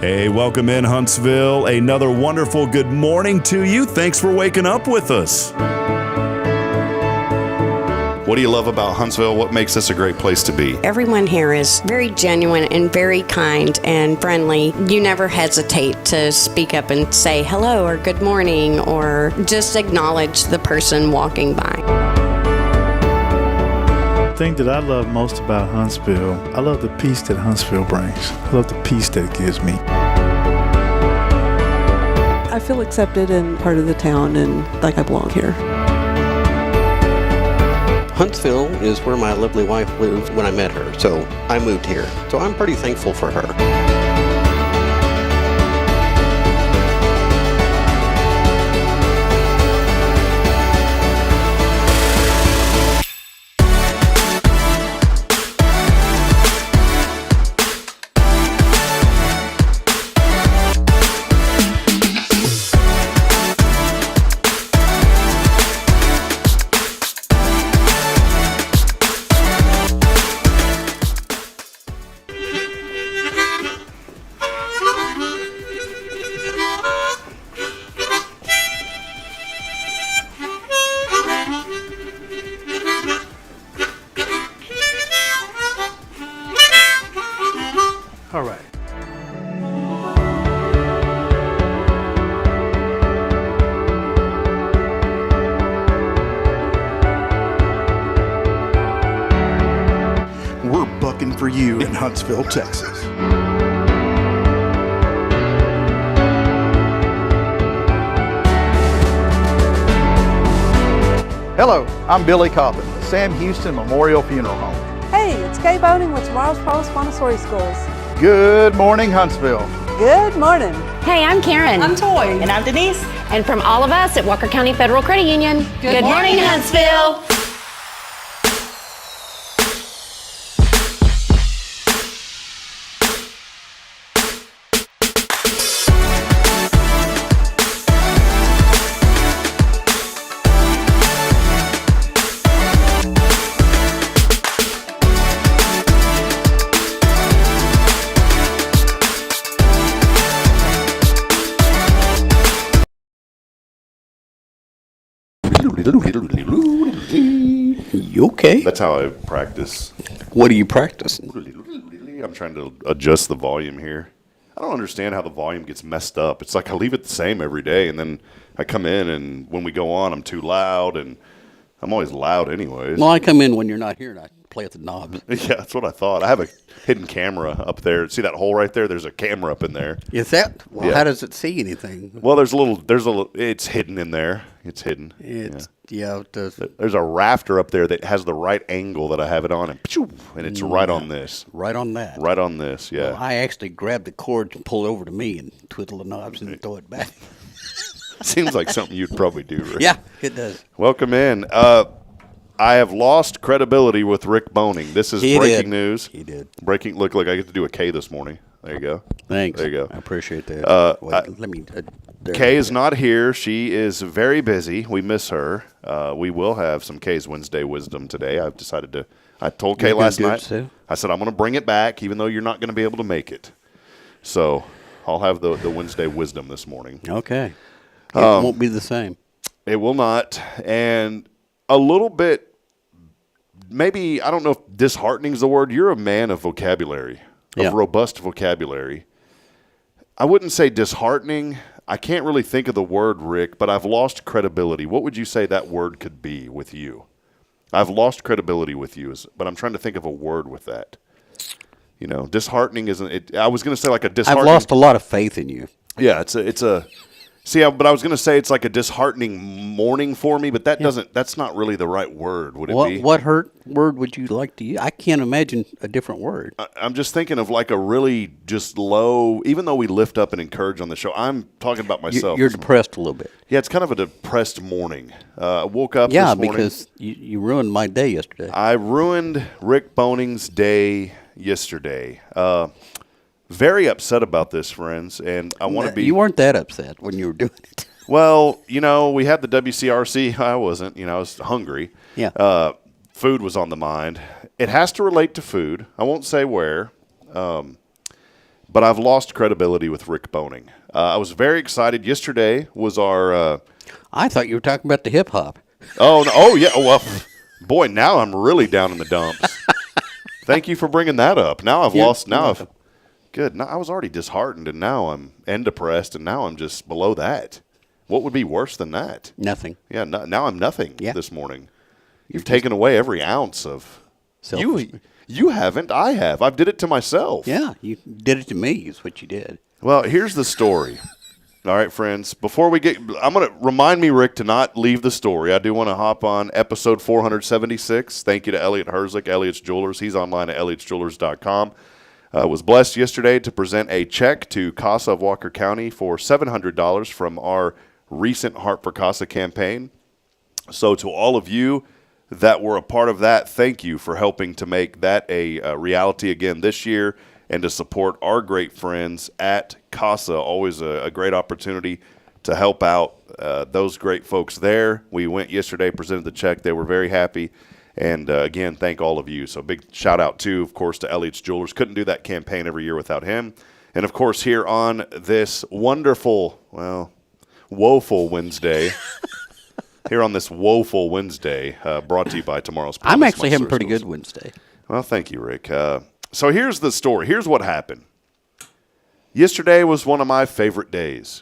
Hey, welcome in Huntsville. Another wonderful good morning to you. Thanks for waking up with us. What do you love about Huntsville? What makes this a great place to be? Everyone here is very genuine and very kind and friendly. You never hesitate to speak up and say hello or good morning or just acknowledge the person walking by. The thing that I love most about Huntsville, I love the peace that Huntsville brings. I love the peace that it gives me. I feel accepted and part of the town and like I belong here. Huntsville is where my lovely wife lived when I met her, so I moved here. So I'm pretty thankful for her. All right. We're bucking for you in Huntsville, Texas. Hello, I'm Billy Coppin, the Sam Houston Memorial Funeral Home. Hey, it's Kay Boating with Tomorrow's Post Montessori Schools. Good morning, Huntsville. Good morning. Hey, I'm Karen. I'm Toy. And I'm Denise. And from all of us at Walker County Federal Credit Union, good morning, Huntsville. You okay? That's how I practice. What do you practice? I'm trying to adjust the volume here. I don't understand how the volume gets messed up. It's like I leave it the same every day, and then I come in, and when we go on, I'm too loud, and I'm always loud anyways. Well, I come in when you're not here and I play with the knobs. Yeah, that's what I thought. I have a hidden camera up there. See that hole right there? There's a camera up in there. Is that? Well, Yeah. how does it see anything? Well, it's hidden in there. It's hidden. It does. There's a rafter up there that has the right angle that I have it on, and it's right on this. Right on that. Right on this, yeah. Well, I actually grab the cord and pull it over to me and twiddle the knobs and throw it back. Seems like something you'd probably do, Rick. Yeah, it does. Welcome in. I have lost credibility with Rick Boning. This is breaking news. He did. Breaking. Look, I get to do a K this morning. There you go. Thanks. There you go. I appreciate that. Let me. Kay is not here. She is very busy. We miss her. We will have some Kay's Wednesday wisdom today. I've decided to. I told Kay last night. Too. I said I'm going to bring it back, even though you're not going to be able to make it. So I'll have the Wednesday wisdom this morning. Okay. It won't be the same. It will not. And a little bit, maybe, I don't know if disheartening is the word. You're a man of vocabulary, of robust vocabulary. I wouldn't say disheartening. I can't really think of the word, Rick, but I've lost credibility. What would you say that word could be with you? I've lost credibility with you, but I'm trying to think of a word with that. You know, disheartening isn't it. I was going to say like a disheartening. I've lost a lot of faith in you. Yeah, it's a. See, but I was going to say it's like a disheartening morning for me, but that's not really the right word, would it be? What word would you like to use? I can't imagine a different word. I'm just thinking of like a really just low, even though we lift up and encourage on the show, I'm talking about myself. You're depressed a little bit. Yeah, it's kind of a depressed morning. I woke up this morning. Yeah, because you ruined my day yesterday. I ruined Rick Boning's day yesterday. Very upset about this, friends, and I want to be. You weren't that upset when you were doing it. Well, we had the WCRC. I wasn't. I was hungry. Yeah. Food was on the mind. It has to relate to food. I won't say where. but I've lost credibility with Rick Boning. I was very excited. Yesterday was our I thought you were talking about the hip hop. oh, no, oh yeah. Well, boy, now I'm really down in the dumps. Thank you for bringing that up. Now I've lost. Now I've good. Now, I was already disheartened, and now I'm depressed, and now I'm just below that. What would be worse than that? Nothing. Yeah. Now I'm nothing. Yeah. This morning. You've taken away every ounce of Selfish. You haven't. I have. I've did it to myself. Yeah, you did it to me is what you did. Well, here's the story. All right, friends. Before we get, I'm going to remind me, Rick, to not leave the story. I do want to hop on episode 476. Thank you to Elliot Herzlich, Elliot's Jewelers. He's online at elliotsjewelers.com. Was blessed yesterday to present a check to CASA of Walker County for $700 from our recent Heart for CASA campaign. So to all of you that were a part of that, thank you for helping to make that a reality again this year and to support our great friends at CASA. Always a great opportunity to help out those great folks there. We went yesterday, presented the check. They were very happy. And, again, thank all of you. So big shout-out, too, of course, to Elliot's Jewelers. Couldn't do that campaign every year without him. And, of course, here on this wonderful, well, woeful Wednesday, brought to you by Tomorrow's Promise. I'm actually having a Monster pretty Schools. good Wednesday. Well, thank you, Rick. So here's the story. Here's what happened. Yesterday was one of my favorite days.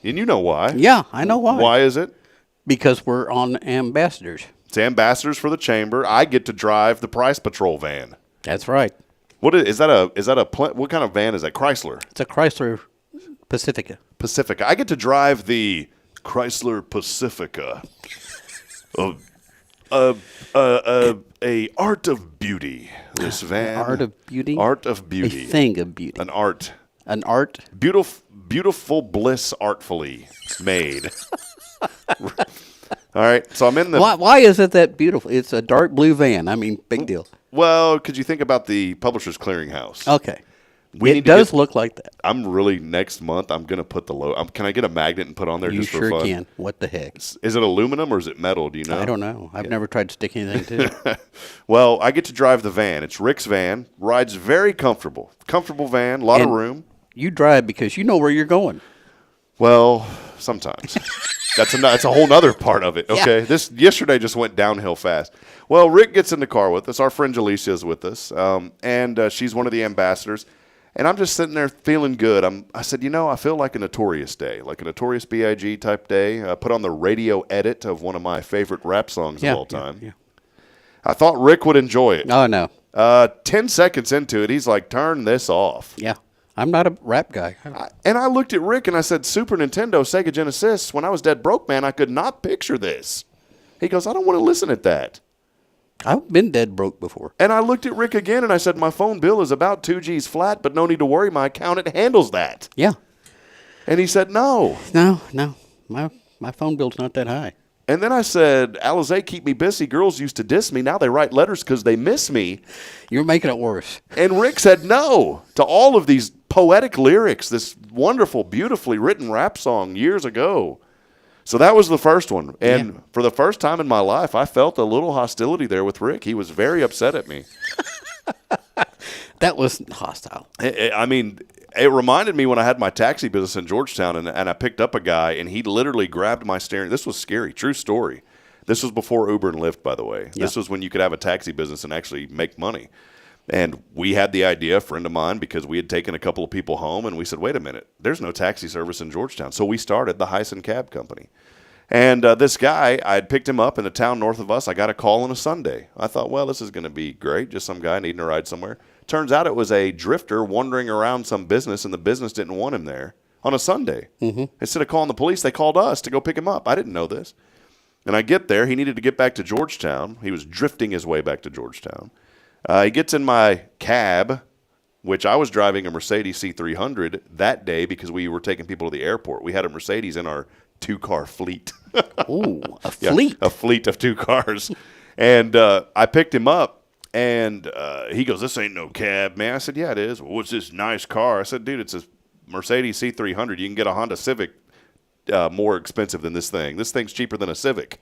And you know why. Yeah, I know why. Why is it? Because we're on ambassadors. It's ambassadors for the chamber. I get to drive the Price Patrol van. That's right. What is that what kind of van is that? Chrysler. It's a Chrysler Pacifica. Pacifica. I get to drive the Chrysler Pacifica. A art of beauty. This van. Art of beauty? Art of beauty. A thing of beauty. An art. An art? Beautiful bliss artfully made. All right, so I'm in the. Why is it that beautiful? It's a dark blue van. I mean, big deal. Well, could you think about the Publishers Clearinghouse? Okay. We need It to does look like that. I'm really next month. I'm gonna put the logo. Can I get a magnet and put on there You just for sure fun? can. What the heck? Is it aluminum or is it metal? Do you know? I don't know. I've never tried to stick anything to it. Well, I get to drive the van. It's Rick's van. Rides very comfortable. Comfortable van. A lot of And room. You drive because you know where you're going. Well, sometimes. That's a whole other part of it. Okay, This yesterday just went downhill fast. Well, Rick gets in the car with us. Our friend Jalecia is with us, and she's one of the ambassadors. And I'm just sitting there feeling good. I said, I feel like a Notorious day, like a Notorious B.I.G. type day. I put on the radio edit of one of my favorite rap songs of all time. Yeah. I thought Rick would enjoy it. Oh, no. 10 seconds into it, he's like, turn this off. Yeah. I'm not a rap guy. And I looked at Rick and I said, Super Nintendo, Sega Genesis, when I was dead broke, man, I could not picture this. He goes, I don't want to listen at that. I've been dead broke before. And I looked at Rick again and I said, my phone bill is about 2 G's flat, but no need to worry, my account, it handles that. Yeah. And he said, no. No. My phone bill's not that high. And then I said, Alizé, keep me busy. Girls used to diss me. Now they write letters because they miss me. You're making it worse. And Rick said no to all of these poetic lyrics, this wonderful, beautifully written rap song years ago. So that was the first one. And for the first time in my life, I felt a little hostility there with Rick. He was very upset at me. That was hostile. I mean, it reminded me when I had my taxi business in Georgetown, and I picked up a guy, and he literally grabbed my steering. This was scary. True story. This was before Uber and Lyft, by the way. Yeah. This was when you could have a taxi business and actually make money. And we had the idea, a friend of mine, because we had taken a couple of people home, and we said, wait a minute, there's no taxi service in Georgetown. So we started the Hyson Cab Company. And this guy, I had picked him up in a town north of us. I got a call on a Sunday. I thought, well, this is going to be great, just some guy needing a ride somewhere. Turns out it was a drifter wandering around some business, and the business didn't want him there on a Sunday. Mm-hmm. Instead of calling the police, they called us to go pick him up. I didn't know this. And I get there. He needed to get back to Georgetown. He was drifting his way back to Georgetown. He gets in my cab, which I was driving a Mercedes C300 that day because we were taking people to the airport. We had a Mercedes in our two-car fleet. Ooh, a fleet. Yeah, a fleet of 2 cars. And I picked him up, and he goes, this ain't no cab, man. I said, yeah, it is. Well, what's this nice car? I said, dude, it's a Mercedes C300. You can get a Honda Civic more expensive than this thing. This thing's cheaper than a Civic.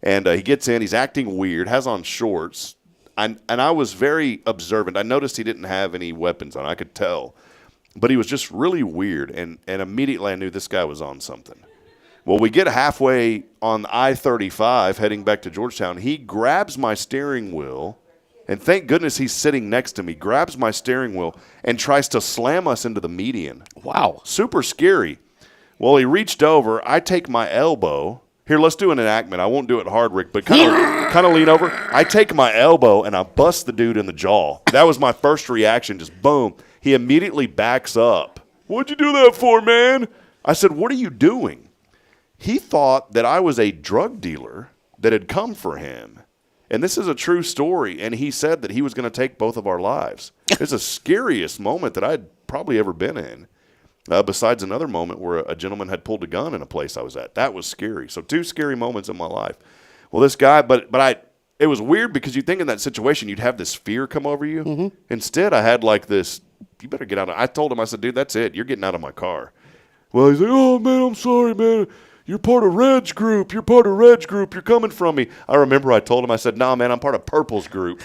And he gets in. He's acting weird, has on shorts. And I was very observant. I noticed he didn't have any weapons on. I could tell. but he was just really weird, and immediately I knew this guy was on something. Well, we get halfway on I-35 heading back to Georgetown. He grabs my steering wheel, and thank goodness he's sitting next to me, grabs my steering wheel and tries to slam us into the median. Wow. Super scary. Well, he reached over. I take my elbow. Here, let's do an enactment. I won't do it hard, Rick, but kind of lean over. I take my elbow, and I bust the dude in the jaw. That was my first reaction, just boom. He immediately backs up. What'd you do that for, man? I said, what are you doing? He thought that I was a drug dealer that had come for him. And this is a true story. And he said that he was going to take both of our lives. It's the scariest moment that I'd probably ever been in. Besides another moment where a gentleman had pulled a gun in a place I was at. That was scary. So 2 scary moments in my life. Well, this guy, it was weird because you think in that situation you'd have this fear come over you. Mm-hmm. Instead, I had like this, you better get out of, I told him, I said, dude, that's it. You're getting out of my car. Well, he's like, oh, man, I'm sorry, man. You're part of Red's group. You're part of Red's group. You're coming from me. I remember I told him, I said, nah, man, I'm part of Purple's group.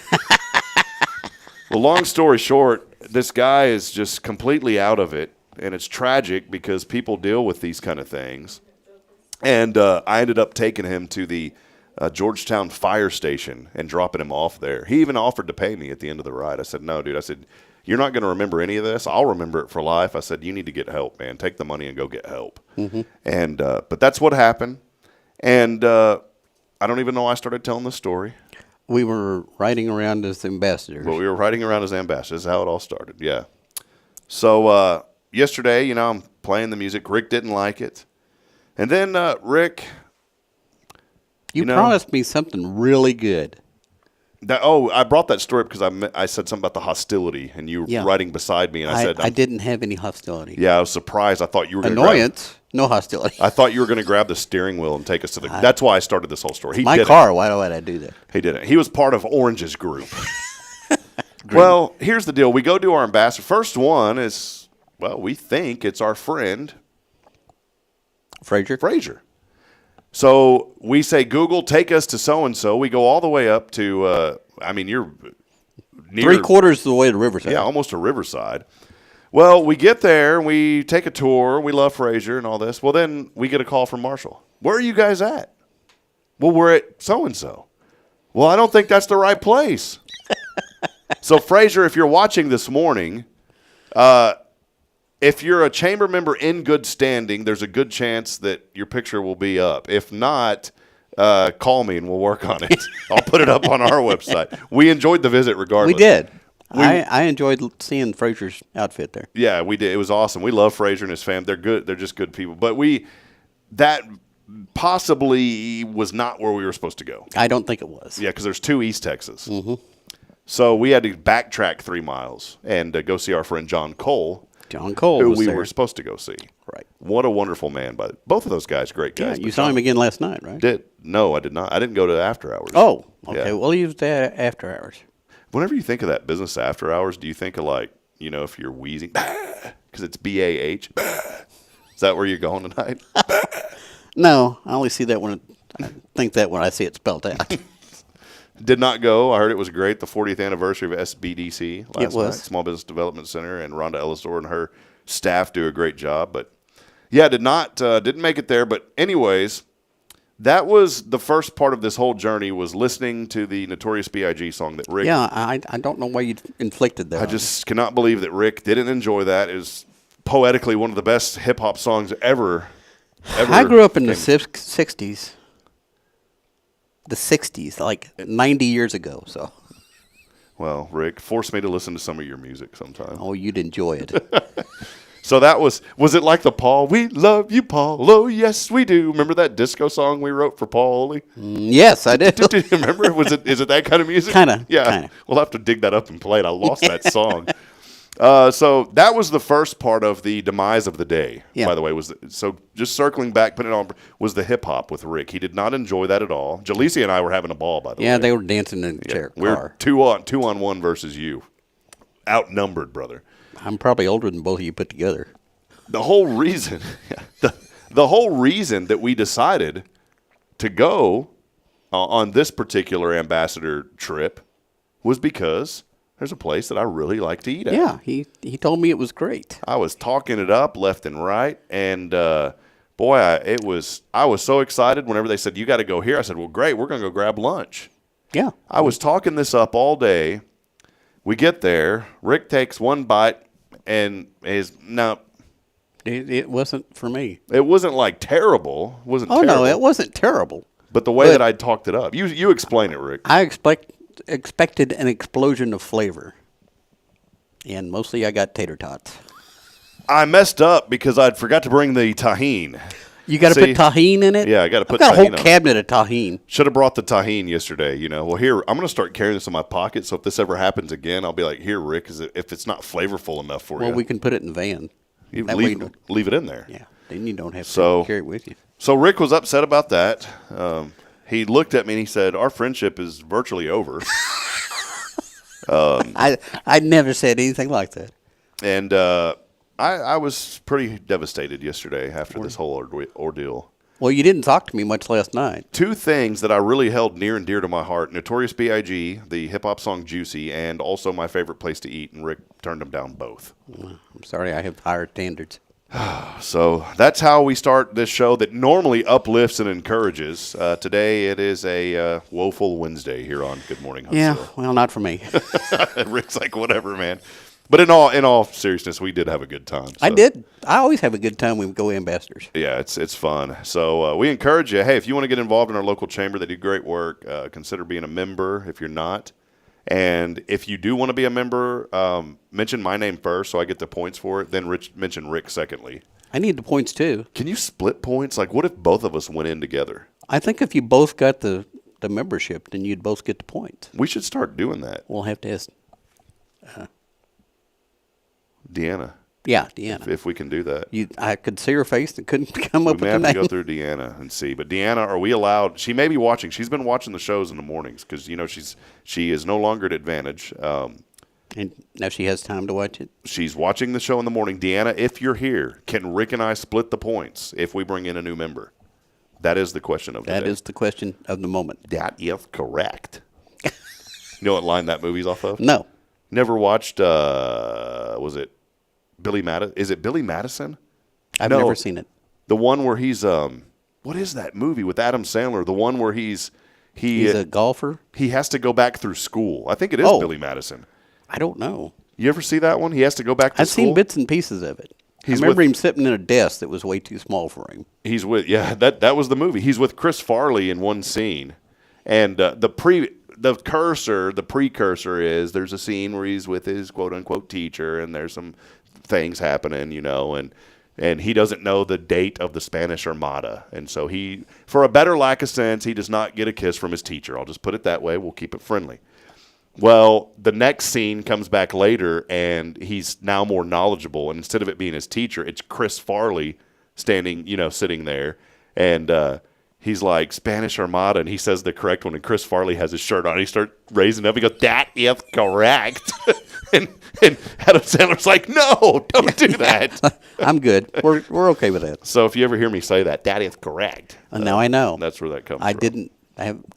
Well, long story short, this guy is just completely out of it, and it's tragic because people deal with these kind of things. And I ended up taking him to the Georgetown fire station and dropping him off there. He even offered to pay me at the end of the ride. I said, no, dude. I said, you're not going to remember any of this. I'll remember it for life. I said, you need to get help, man. Take the money and go get help. Mm-hmm. And but that's what happened. And I don't even know why I started telling this story. We were riding around as ambassadors. Well, we were riding around as ambassadors. That's how it all started, yeah. So yesterday, I'm playing the music. Rick didn't like it. And then, Rick, you promised me something really good. I brought that story up because I said something about the hostility, and you were riding beside me, and I said, I didn't have any hostility. Yeah, I was surprised. I thought you were going to annoyance, no hostility. I thought you were going to grab the steering wheel and take us to the. That's why I started this whole story. My car. Why would I do that? He didn't. He was part of Orange's group. Well, here's the deal. We go to our ambassador. First one is, well, we think it's our friend Frazier. So we say, Google, take us to so-and-so. We go all the way up to, you're near. 3/4 of the way to Riverside. Yeah, almost to Riverside. Well, we get there, and we take a tour. We love Frazier and all this. Well, then we get a call from Marshall. Where are you guys at? Well, we're at so-and-so. Well, I don't think that's the right place. So, Frazier, if you're watching this morning, if you're a chamber member in good standing, there's a good chance that your picture will be up. If not, call me and we'll work on it. I'll put it up on our website. We enjoyed the visit regardless. We did. I enjoyed seeing Frazier's outfit there. Yeah, we did. It was awesome. We love Frazier and his family. They're good. They're just good people. But that possibly was not where we were supposed to go. I don't think it was. Yeah, because there's 2 East Texas. Mm-hmm. So we had to backtrack 3 miles and go see our friend John Cole. Who we were supposed to go see. Right. What a wonderful man. Both of those guys, great guys. Yeah, you saw him again last night, right? No, I did not. I didn't go to after hours. Oh, okay. Yeah. Well, he was there after hours. Whenever you think of that business after hours, do you think of if you're wheezing, because it's BAH? Is that where you're going tonight? No, I only see that when I see it spelled out. Did not go. I heard it was great. The 40th anniversary of SBDC last was. night, Small Business Development Center, and Rhonda Ellisor and her staff do a great job. But yeah, didn't make it there. But anyways, that was the first part of this whole journey, was listening to the Notorious B.I.G. song that Rick. Yeah, I don't know why you inflicted that. I just cannot believe that Rick didn't enjoy that. It was poetically one of the best hip hop songs ever. I grew up in the 60s. The 60s, like 90 years ago. So, well, Rick, force me to listen to some of your music sometime. Oh, you'd enjoy it. So that was it like the Paul? We love you, Paul. Oh, yes, we do. Remember that disco song we wrote for Paul Oley? Yes, I do. Do you remember? Is it that kind of music? Kind of. Yeah. Kinda. We'll have to dig that up and play it. I lost that song. So that was the first part of the demise of the day, by the way. So just circling back, putting it on, was the hip-hop with Rick. He did not enjoy that at all. Jaleesa and I were having a ball, by the way. Yeah, they were dancing in the chair. We're two on one versus you. Outnumbered, brother. I'm probably older than both of you put together. The whole reason, the whole reason that we decided to go on this particular ambassador trip was because There's a place that I really like to eat at. Yeah, he told me it was great. I was talking it up left and right, and boy, I was so excited whenever they said, you got to go here. I said, well, great, we're going to go grab lunch. Yeah. I was talking this up all day. We get there. Rick takes one bite, and no. It wasn't for me. It wasn't like terrible. It wasn't terrible. No, it wasn't terrible. But the way that I talked it up. You explain it, Rick. I expected an explosion of flavor. And mostly I got tater tots. I messed up because I'd forgot to bring the tahine. You got to put tahine in it? Yeah, I got to put tahine. I've got a tahine whole cabinet of tahine. Should have brought the tahine yesterday, you know. Well, here, I'm going to start carrying this in my pocket, so if this ever happens again, I'll be like, here, Rick, if it's not flavorful enough for you. Well, we can put it in the van. Leave it in there. Yeah, then you don't have to carry it with you. So Rick was upset about that. He looked at me and he said, our friendship is virtually over. I never said anything like that. And I was pretty devastated yesterday after this whole ordeal. Well, you didn't talk to me much last night. Two things that I really held near and dear to my heart, Notorious B.I.G., the hip-hop song Juicy, and also my favorite place to eat, and Rick turned them down both. I'm sorry, I have higher standards. So that's how we start this show that normally uplifts and encourages. Today it is a woeful Wednesday here on Good Morning Huntsville. Yeah, well, not for me. Rick's like, whatever, man. But in all seriousness, we did have a good time. So. I did. I always have a good time when we go ambassadors. Yeah, it's fun. So we encourage you, hey, if you want to get involved in our local chamber, they do great work, consider being a member if you're not. And if you do want to be a member, mention my name first so I get the points for it, then mention Rick secondly. I need the points too. Can you split points? Like, what if both of us went in together? I think if you both got the membership, then you'd both get the points. We should start doing that. We'll have to ask Deanna. Yeah, Deanna. If we can do that. I could see her face and couldn't come up with the name. We may have to go through Deanna and see. But Deanna, are we allowed? She may be watching. She's been watching the shows in the mornings because, you know, she is no longer at Advantage. And now she has time to watch it? She's watching the show in the morning. Deanna, if you're here, can Rick and I split the points if we bring in a new member? That is the question of the day. That is the question of the moment. That is correct. You know what line that movie's off of? No. Never watched, was it Billy Madison? Is it Billy Madison? I've never seen it. The one where he's, what is that movie with Adam Sandler? The one where he's a golfer? He has to go back through school. I think it is Billy Madison. I don't know. You ever see that one? He has to go back to school? I've seen bits and pieces of it. I remember him sitting in a desk that was way too small for him. That was the movie. He's with Chris Farley in one scene. And the precursor is there's a scene where he's with his quote-unquote teacher, and there's some things happening, you know, and he doesn't know the date of the Spanish Armada. And so he, for a better lack of sense, he does not get a kiss from his teacher. I'll just put it that way. We'll keep it friendly. Well, the next scene comes back later, and he's now more knowledgeable. And instead of it being his teacher, it's Chris Farley standing, you know, sitting there. And he's like, Spanish Armada, and he says the correct one. And Chris Farley has his shirt on. He starts raising up. He goes, that is correct. and Adam Sandler's like, no, don't do that. I'm good. We're okay with that. So if you ever hear me say that is correct. Now I know. That's where that comes from.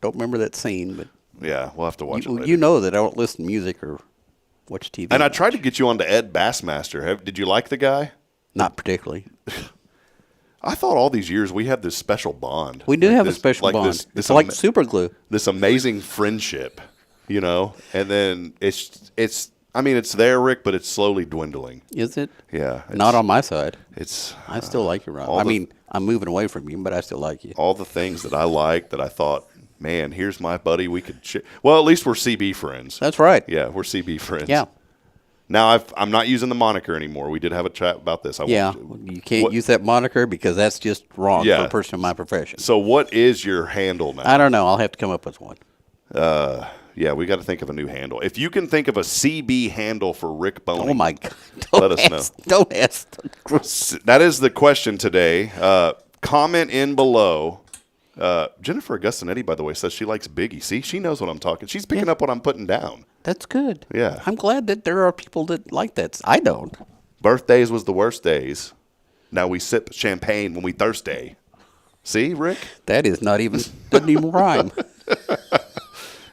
Don't remember that scene, but. Yeah, we'll have to watch it later. You know that I don't listen to music or watch TV. And I tried to get you on to Ed Bassmaster. Did you like the guy? Not particularly. I thought all these years we had this special bond. We do have a special bond. It's like super glue. This amazing friendship, you know? And then it's there, Rick, but it's slowly dwindling. Is it? Yeah. Not on my side. I still like you, Rob. I'm moving away from you, but I still like you. All the things that I liked that I thought, man, here's my buddy. We could well, at least we're CB friends. That's right. Yeah, we're CB friends. Yeah. Now I'm not using the moniker anymore. We did have a chat about this. You can't use that moniker because that's just wrong for a person in my profession. So what is your handle now? I don't know. I'll have to come up with one. Yeah, we got to think of a new handle. If you can think of a CB handle for Rick Boney, oh my God, let us know. Don't ask. That is the question today. Comment in below. Jennifer Augustinetti, by the way, says she likes Biggie. See, she knows what I'm talking. She's picking up what I'm putting down. That's good. Yeah. I'm glad that there are people that like that. I don't. Birthdays was the worst days. Now we sip champagne when we thirsty. See, Rick? That is not even, doesn't even rhyme.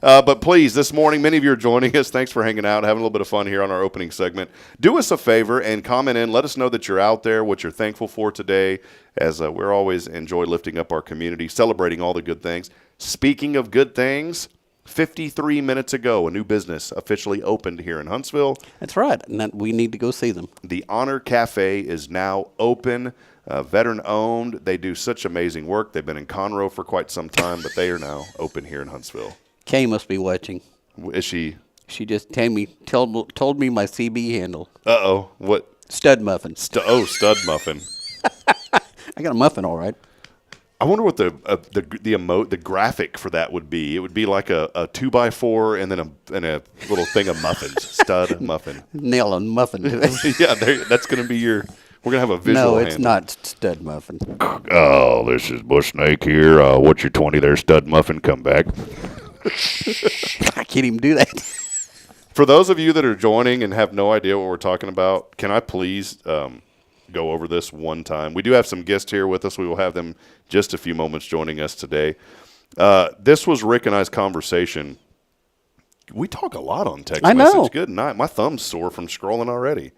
But please, this morning, many of you are joining us. Thanks for hanging out, having a little bit of fun here on our opening segment. Do us a favor and comment in. Let us know that you're out there, what you're thankful for today, as we're always enjoy lifting up our community, celebrating all the good things. Speaking of good things, 53 minutes ago, a new business officially opened here in Huntsville. That's right, and we need to go see them. The Honor Cafe is now open, veteran-owned. They do such amazing work. They've been in Conroe for quite some time, but they are now open here in Huntsville. Kay must be watching. Is she? She just told me my CB handle. Uh-oh. What? Stud muffin. Stud muffin. I got a muffin, all right. I wonder what the graphic for that would be. It would be like a 2x4 and then a little thing of muffins. Stud muffin. Nail on muffin to it. Yeah, that's going to be your. We're going to have a visual. No, it's handle. not stud muffin. Oh, this is Bush Snake here. What's your 20 there, stud muffin? Come back. I can't even do that. For those of you that are joining and have no idea what we're talking about, can I please go over this one time? We do have some guests here with us. We will have them just a few moments joining us today. This was Rick and I's conversation. We talk a lot on text message. Good night. My thumb's sore from scrolling already.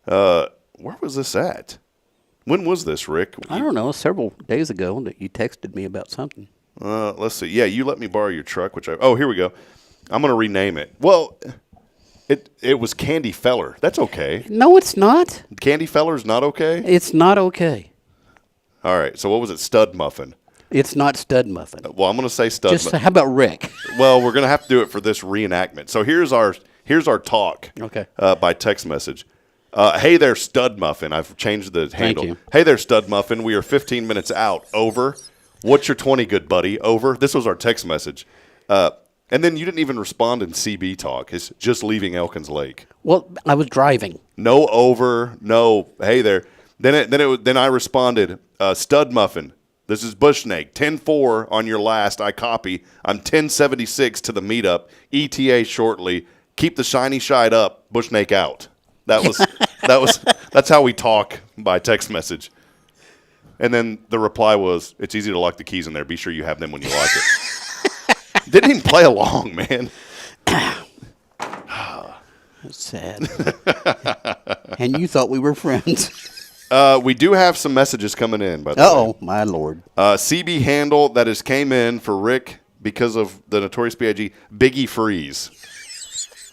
Where was this at? When was this, Rick? I don't know. Several days ago that you texted me about something. Let's see. Yeah, you let me borrow your truck, oh, here we go. I'm going to rename it. Well, it was Candy Feller. That's okay. No, it's not. Candy Feller's not okay? It's not okay. All right. So what was it? Stud Muffin. It's not stud muffin. Well, I'm going to say stud muffin. How about Rick? Well, we're going to have to do it for this reenactment. So here's our talk. Okay. By text message. Hey there, Stud Muffin. I've changed the handle. Thank you. Hey there, Stud Muffin. We are 15 minutes out. Over. What's your 20, good buddy? Over. This was our text message. And then you didn't even respond in CB talk. It's just leaving Elkins Lake. Well, I was driving. No over. No. Hey there. Then I responded, Stud Muffin. This is Bush Snake. 10-4 on your last. I copy. I'm 10-76 to the meetup. ETA shortly. Keep the shiny shide up. Bush Snake out. That's how we talk by text message. And then the reply was, it's easy to lock the keys in there. Be sure you have them when you lock it. Didn't even play along, man. That's sad. And you thought we were friends. We do have some messages coming in, by the way. Oh, my Lord. CB handle that has came in for Rick because of the Notorious B.I.G. Biggie Freeze.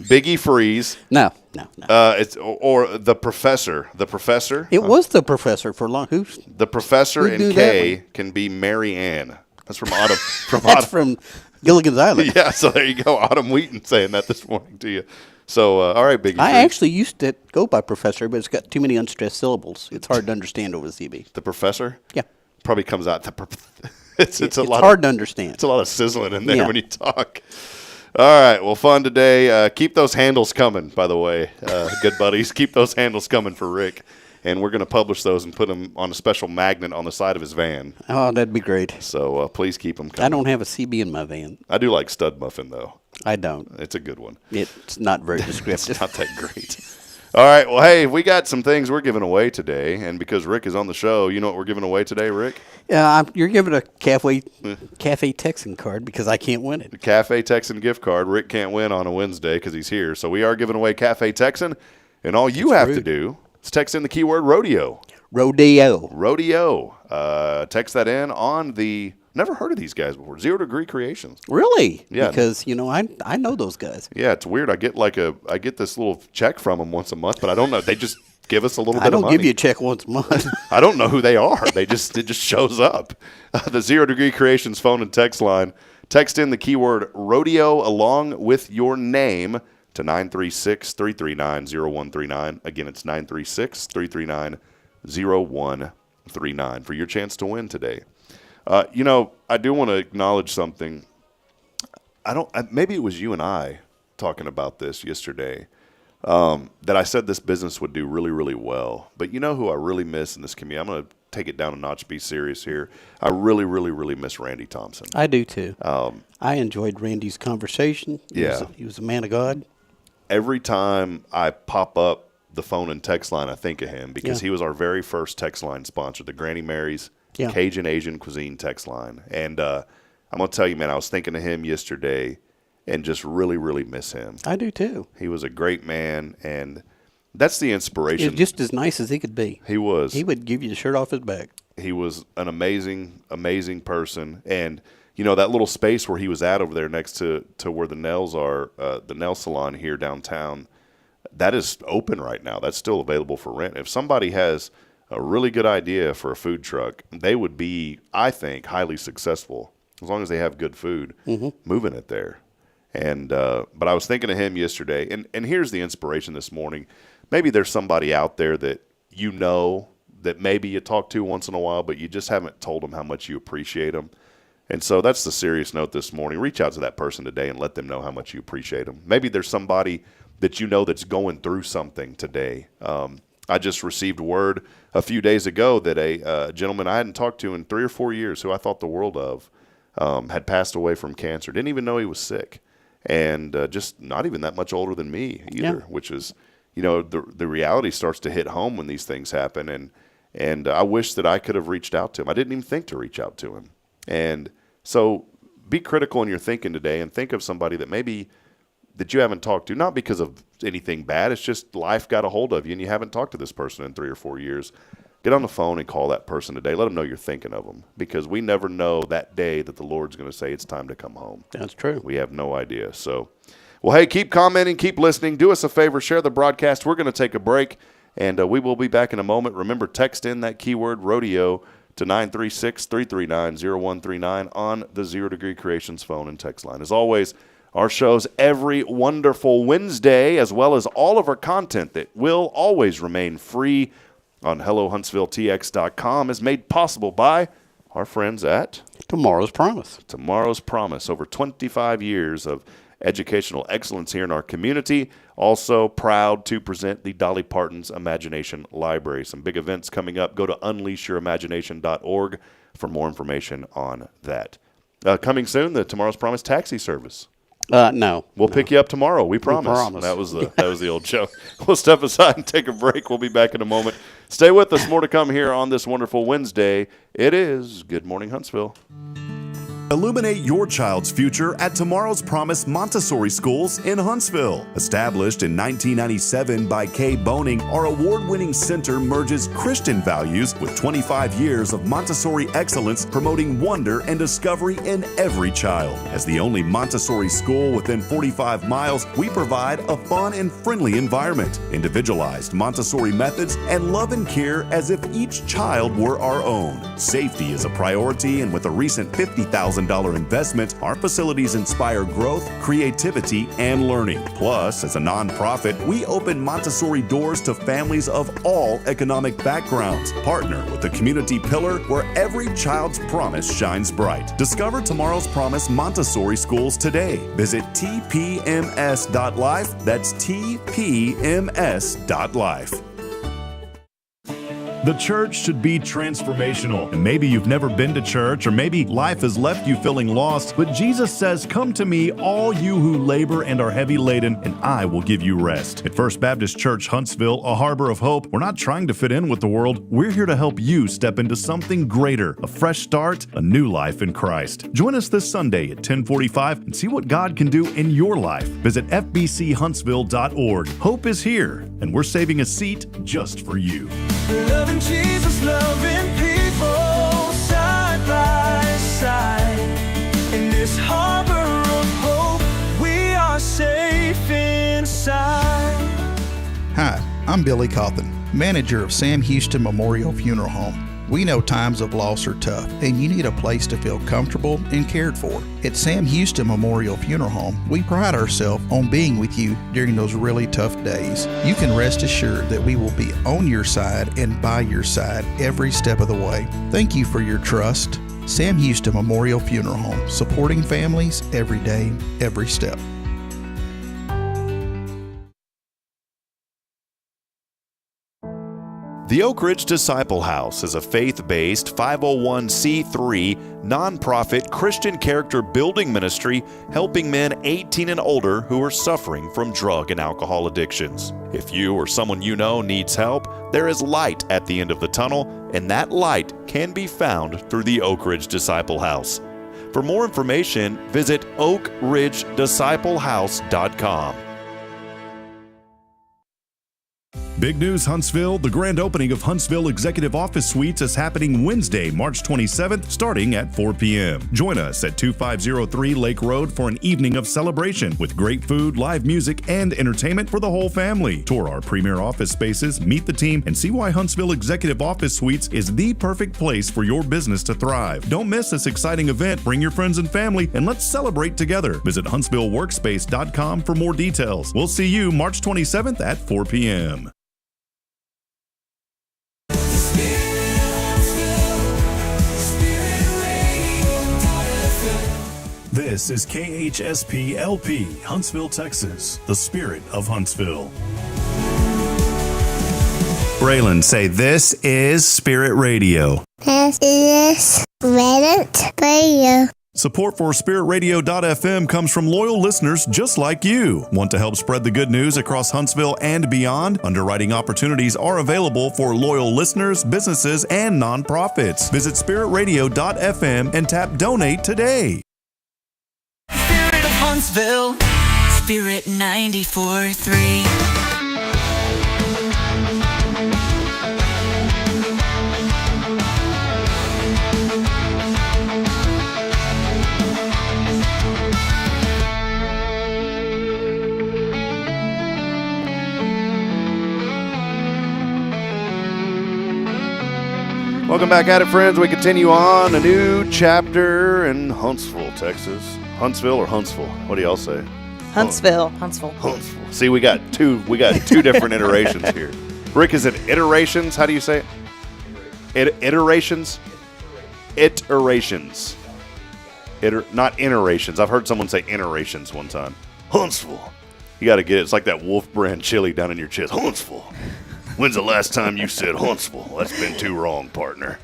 Biggie Freeze. No. It's or the Professor. The Professor. It was the Professor for long. The Professor Who and K can be Mary Ann. That's from Autumn. That's from Gilligan's Island. Yeah, so there you go. Autumn Wheaton saying that this morning to you. So, all right, Biggie Freeze. I actually used to go by Professor, but it's got too many unstressed syllables. It's hard to understand over the CB. The Professor? Yeah. Probably comes out. It's hard to understand. It's a lot of sizzling in there when you talk. All right, well, fun today. Keep those handles coming, by the way, good buddies. Keep those handles coming for Rick. And we're going to publish those and put them on a special magnet on the side of his van. Oh, that'd be great. So please keep them coming. I don't have a CB in my van. I do like Stud Muffin, though. I don't. It's a good one. It's not very descriptive. It's not that great. All right, well, hey, we got some things we're giving away today. And because Rick is on the show, you know what we're giving away today, Rick? You're giving a Cafe Texan card because I can't win it. The Cafe Texan gift card. Rick can't win on a Wednesday because he's here. So we are giving away Cafe Texan. And all you have to do is text in the keyword rodeo. Rodeo. Text that in on the, never heard of these guys before, 0 Degree Creations. Really? Yeah. Because, I know those guys. Yeah, it's weird. I get this little check from them once a month, but I don't know. They just give us a little bit I of don't money. give you a check once a month. I don't know who they are. It just shows up. The 0 Degree Creations phone and text line. Text in the keyword rodeo along with your name to 936-339-0139. Again, it's 936-339-0139 for your chance to win today. I do want to acknowledge something. Maybe it was you and I talking about this yesterday, that I said this business would do really, really well. But you know who I really miss in this community? I'm going to take it down a notch, be serious here. I really, really, really miss Randy Thompson. I do too. I enjoyed Randy's conversation. He was a man of God. Every time I pop up the phone and text line, I think of him because he was our very first text line sponsor, the Granny Mary's Cajun Asian Cuisine text line. And I'm going to tell you, man, I was thinking of him yesterday, and just really, really miss him. I do too. He was a great man, and that's the inspiration. He was just as nice as he could be. He was. He would give you the shirt off his back. He was an amazing, amazing person. And, you know, that little space where he was at over there next to where the nails are, the nail salon here downtown, that is open right now. That's still available for rent. If somebody has a really good idea for a food truck, they would be, I think, highly successful as long as they have good food, moving it there. And but I was thinking of him yesterday, and here's the inspiration this morning. Maybe there's somebody out there that you know that maybe you talk to once in a while, but you just haven't told them how much you appreciate them. And so that's the serious note this morning. Reach out to that person today and let them know how much you appreciate them. Maybe there's somebody that you know that's going through something today. I just received word a few days ago that a gentleman I hadn't talked to in 3 or 4 years, who I thought the world of, had passed away from cancer. Didn't even know he was sick. And just not even that much older than me either, which is, you know, the reality starts to hit home when these things happen. And I wish that I could have reached out to him. I didn't even think to reach out to him. And so be critical in your thinking today and think of somebody that maybe that you haven't talked to, not because of anything bad. It's just life got a hold of you and you haven't talked to this person in 3 or 4 years. Get on the phone and call that person today. Let them know you're thinking of them, because we never know that day that the Lord's going to say it's time to come home. That's true. We have no idea. So, well, hey, keep commenting, keep listening. Do us a favor, share the broadcast. We're going to take a break, and we will be back in a moment. Remember, text in that keyword rodeo to 936-339-0139 on the Zero Degree Creations phone and text line. As always, our shows every wonderful Wednesday, as well as all of our content that will always remain free on HelloHuntsvilleTX.com, is made possible by our friends at Tomorrow's Promise. Tomorrow's Promise. Over 25 years of educational excellence here in our community. Also proud to present the Dolly Parton's Imagination Library. Some big events coming up. Go to unleashyourimaginationorg for more information on that. Coming soon, the Tomorrow's Promise taxi service. No. We'll pick you up tomorrow. We promise. That was the old joke. We'll step aside and take a break. We'll be back in a moment. Stay with us. More to come here on this wonderful Wednesday. It is Good Morning Huntsville. Illuminate your child's future at Tomorrow's Promise Montessori Schools in Huntsville. Established in 1997 by Kay Boning, our award-winning center merges Christian values with 25 years of Montessori excellence, promoting wonder and discovery in every child. As the only Montessori school within 45 miles, we provide a fun and friendly environment, individualized Montessori methods, and love and care as if each child were our own. Safety is a priority, and with a recent $50,000 investment, our facilities inspire growth, creativity, and learning. Plus, as a nonprofit, we open Montessori doors to families of all economic backgrounds. Partner with the community pillar where every child's promise shines bright. Discover Tomorrow's Promise Montessori Schools today. Visit tpms.life. That's tpms.life. The church should be transformational. And maybe you've never been to church, or maybe life has left you feeling lost, but Jesus says, "Come to me, all you who labor and are heavy laden, and I will give you rest." At First Baptist Church Huntsville, a harbor of hope, we're not trying to fit in with the world. We're here to help you step into something greater, a fresh start, a new life in Christ. Join us this Sunday at 10:45 and see what God can do in your life. Visit fbchuntsville.org. Hope is here, and we're saving a seat just for you. Loving Jesus, loving people side by side. In this harbor of hope, we are safe inside. Hi, I'm Billy Cawthon, manager of Sam Houston Memorial Funeral Home. We know times of loss are tough, and you need a place to feel comfortable and cared for. At Sam Houston Memorial Funeral Home, we pride ourselves on being with you during those really tough days. You can rest assured that we will be on your side and by your side every step of the way. Thank you for your trust. Sam Houston Memorial Funeral Home, supporting families every day, every step. The Oak Ridge Disciple House is a faith-based 501c3 nonprofit Christian character building ministry helping men 18 and older who are suffering from drug and alcohol addictions. If you or someone you know needs help, there is light at the end of the tunnel, and that light can be found through the Oak Ridge Disciple House. For more information, visit oakridgedisciplehouse.com. Big news, Huntsville. The grand opening of Huntsville Executive Office Suites is happening Wednesday, March 27th, starting at 4 p.m. Join us at 2503 Lake Road for an evening of celebration with great food, live music, and entertainment for the whole family. Tour our premier office spaces, meet the team, and see why Huntsville Executive Office Suites is the perfect place for your business to thrive. Don't miss this exciting event. Bring your friends and family, and let's celebrate together. Visit HuntsvilleWorkspace.com for more details. We'll see you March 27th at 4 p.m. This is KHSP LP, Huntsville, Texas, the spirit of Huntsville. Braylon, say this is Spirit Radio. This is Spirit Radio. Support for SpiritRadio.fm comes from loyal listeners just like you. Want to help spread the good news across Huntsville and beyond? Underwriting opportunities are available for loyal listeners, businesses, and nonprofits. Visit SpiritRadio.fm and tap Donate today. Spirit of Huntsville, Spirit 94.3. Welcome back at it, friends. We continue on a new chapter in Huntsville, Texas. Huntsville or Huntsville? What do y'all say? Huntsville. Huntsville. Huntsville. See, we got two different iterations here. Rick, is it iterations? How do you say it? Iterations? Iterations. Not iterations. I've heard someone say iterations one time. Huntsville. You got to get it. It's like that Wolf brand chili down in your chest. Huntsville. When's the last time you said Huntsville? That's been too wrong, partner.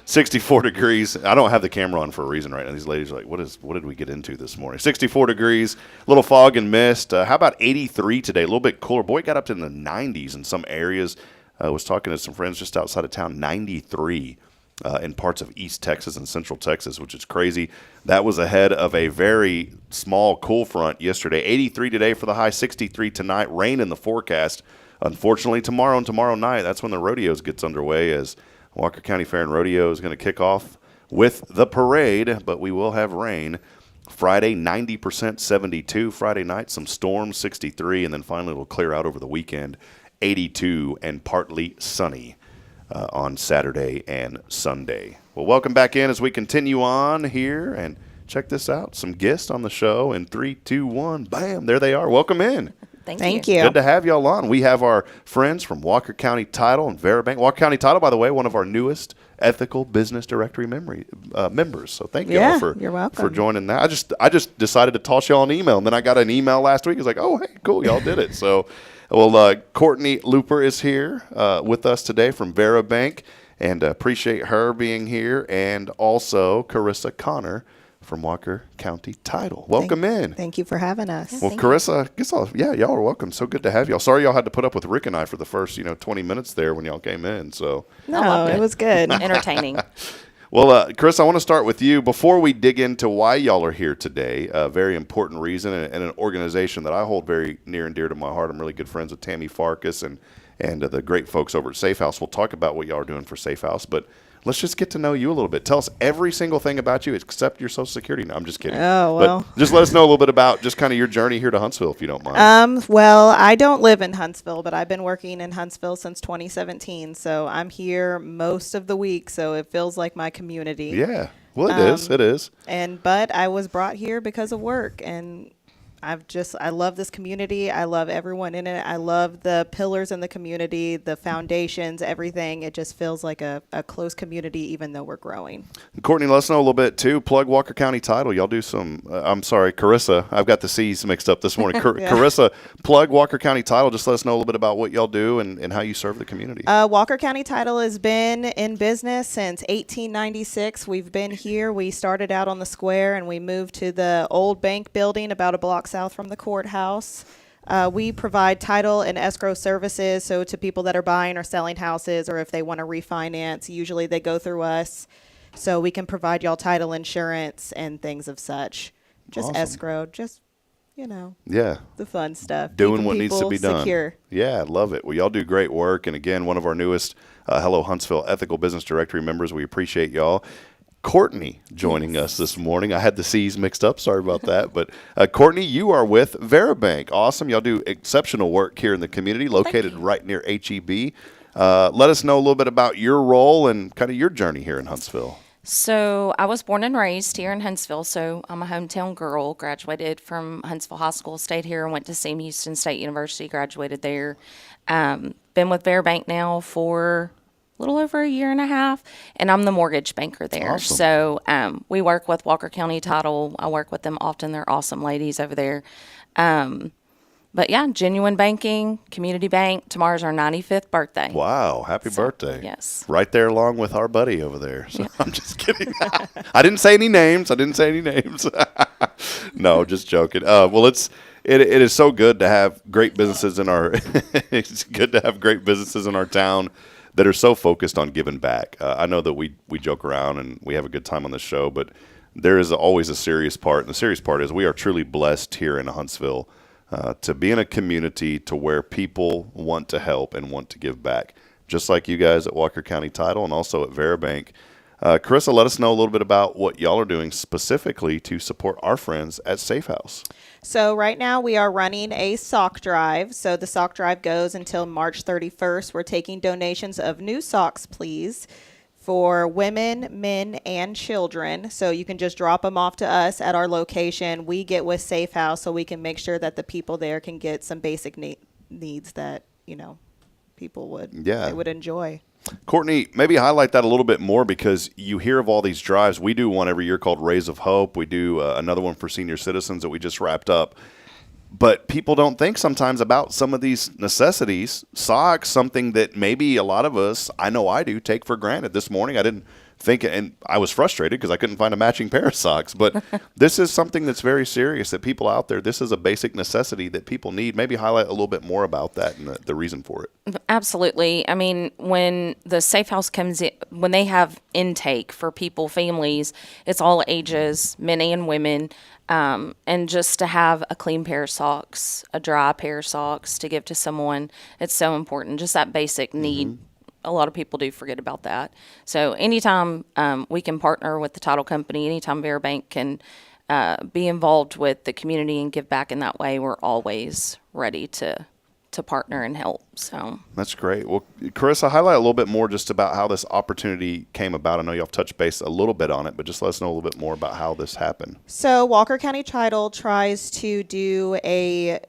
64 degrees. I don't have the camera on for a reason right now. These ladies are like, what did we get into this morning? 64 degrees, a little fog and mist. How about 83 today? A little bit cooler. Boy, it got up to in the 90s in some areas. I was talking to some friends just outside of town, 93 in parts of East Texas and Central Texas, which is crazy. That was ahead of a very small cool front yesterday. 83 today for the high, 63 tonight. Rain in the forecast. Unfortunately, tomorrow and tomorrow night, that's when the rodeos gets underway, as Walker County Fair and Rodeo is going to kick off with the parade, but we will have rain. Friday, 90%, 72. Friday night, some storms, 63, and then finally it'll clear out over the weekend, 82 and partly sunny on Saturday and Sunday. Well, welcome back in as we continue on here, and check this out. Some guests on the show in 3, 2, 1. Bam, there they are. Welcome in. Thank you. Good to have y'all on. We have our friends from Walker County Title and Verabank. Walker County Title, by the way, one of our newest ethical business directory members. So thank y'all you're welcome. for joining that. I just decided to toss y'all an email, and then I got an email last week. It's like, oh, hey, cool, y'all did it. So, well, Courtney Looper is here with us today from Verabank, and appreciate her being here, and also Carissa Connor from Walker County Title. Welcome in. Thank you for having us. Well, Carissa, y'all are welcome. So good to have y'all. Sorry y'all had to put up with Rick and I for the first, 20 minutes there when y'all came in. So No, it was good. Entertaining. Well, Chris, I want to start with you. Before we dig into why y'all are here today, a very important reason and an organization that I hold very near and dear to my heart. I'm really good friends with Tammy Farkas and the great folks over at Safe House. We'll talk about what y'all are doing for Safe House, but let's just get to know you a little bit. Tell us every single thing about you except your Social Security. No, I'm just kidding. Oh, well. But just let us know a little bit about just kind of your journey here to Huntsville, if you don't mind. Well, I don't live in Huntsville, but I've been working in Huntsville since 2017. So I'm here most of the week, so it feels like my community. Yeah. Well, it is. But I was brought here because of work, and I love this community. I love everyone in it. I love the pillars in the community, the foundations, everything. It just feels like a close community, even though we're growing. Courtney, let us know a little bit, too. Plug Walker County Title. Y'all do some, Carissa. I've got the C's mixed up this morning. Yeah. Carissa, plug Walker County Title. Just let us know a little bit about what y'all do and how you serve the community. Walker County Title has been in business since 1896. We've been here. We started out on the square, and we moved to the old bank building about a block south from the courthouse. We provide title and escrow services, so to people that are buying or selling houses, or if they want to refinance, usually they go through us. so we can provide y'all title insurance and things of such. Just escrow, just, Yeah. the fun stuff. Doing Keeping what needs to people be done. secure. Yeah, I love it. Well, y'all do great work. And again, one of our newest Hello Huntsville Ethical Business Directory members. We appreciate y'all. Courtney joining us this morning. I had the C's mixed up. Sorry about that. But Courtney, you are with Veribank. Awesome. Y'all do exceptional work here in the community, located right near HEB. Let us know a little bit about your role and kind of your journey here in Huntsville. So I was born and raised here in Huntsville, so I'm a hometown girl. Graduated from Huntsville High School, stayed here, and went to Sam Houston State University, graduated there. Been with Veribank now for a little over a year and a half, and I'm the mortgage banker there. Awesome. So we work with Walker County Title. I work with them often. They're awesome ladies over there. But yeah, genuine banking, community bank. Tomorrow's our 95th birthday. Wow. Happy birthday. Yes. Right there along with our buddy over there. So I'm just kidding. I didn't say any names. No, just joking. Well, it is so good to have great businesses in our it's good to have great businesses in our town that are so focused on giving back. I know that we joke around and we have a good time on the show, but there is always a serious part. And the serious part is we are truly blessed here in Huntsville to be in a community to where people want to help and want to give back, just like you guys at Walker County Title and also at Veribank. Carissa, let us know a little bit about what y'all are doing specifically to support our friends at Safe House. So right now we are running a sock drive. So the sock drive goes until March 31st. We're taking donations of new socks, please, for women, men, and children. So you can just drop them off to us at our location. We get with Safe House so we can make sure that the people there can get some basic needs that, people would enjoy. Courtney, maybe highlight that a little bit more, because you hear of all these drives. We do one every year called Rays of Hope. We do another one for senior citizens that we just wrapped up. But people don't think sometimes about some of these necessities. Socks, something that maybe a lot of us, I know I do, take for granted. This morning I didn't think, and I was frustrated because I couldn't find a matching pair of socks. But this is something that's very serious that people out there, this is a basic necessity that people need. Maybe highlight a little bit more about that and the reason for it. Absolutely. I mean, when the Safe House comes in, when they have intake for people, families, it's all ages, men and women. And just to have a clean pair of socks, a dry pair of socks to give to someone, it's so important. Just that basic need. Mm-hmm. A lot of people do forget about that. So anytime we can partner with the title company, anytime Veribank can be involved with the community and give back in that way, we're always ready to partner and help. So that's great. Well, Carissa, highlight a little bit more just about how this opportunity came about. I know y'all touched base a little bit on it, but just let us know a little bit more about how this happened. So Walker County Title tries to do a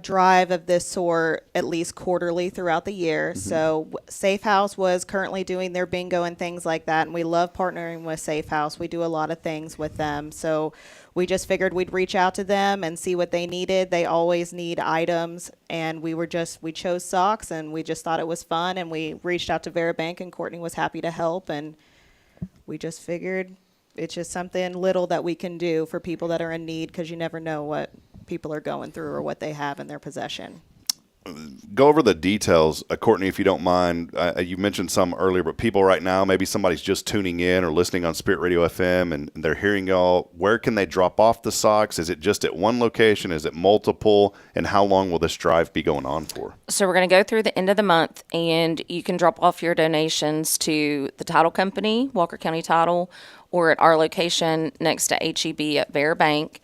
drive of this sort at least quarterly throughout the year. Mm-hmm. So Safe House was currently doing their bingo and things like that, and we love partnering with Safe House. We do a lot of things with them. So we just figured we'd reach out to them and see what they needed. They always need items, and we chose socks, and we just thought it was fun, and we reached out to Veribank, and Courtney was happy to help, and we just figured it's just something little that we can do for people that are in need, because you never know what people are going through or what they have in their possession. Go over the details, Courtney, if you don't mind. You mentioned some earlier, but people right now, maybe somebody's just tuning in or listening on Spirit Radio FM and they're hearing y'all. Where can they drop off the socks? Is it just at one location? Is it multiple? And how long will this drive be going on for? So we're going to go through the end of the month, and you can drop off your donations to the title company, Walker County Title, or at our location next to HEB at Veribank.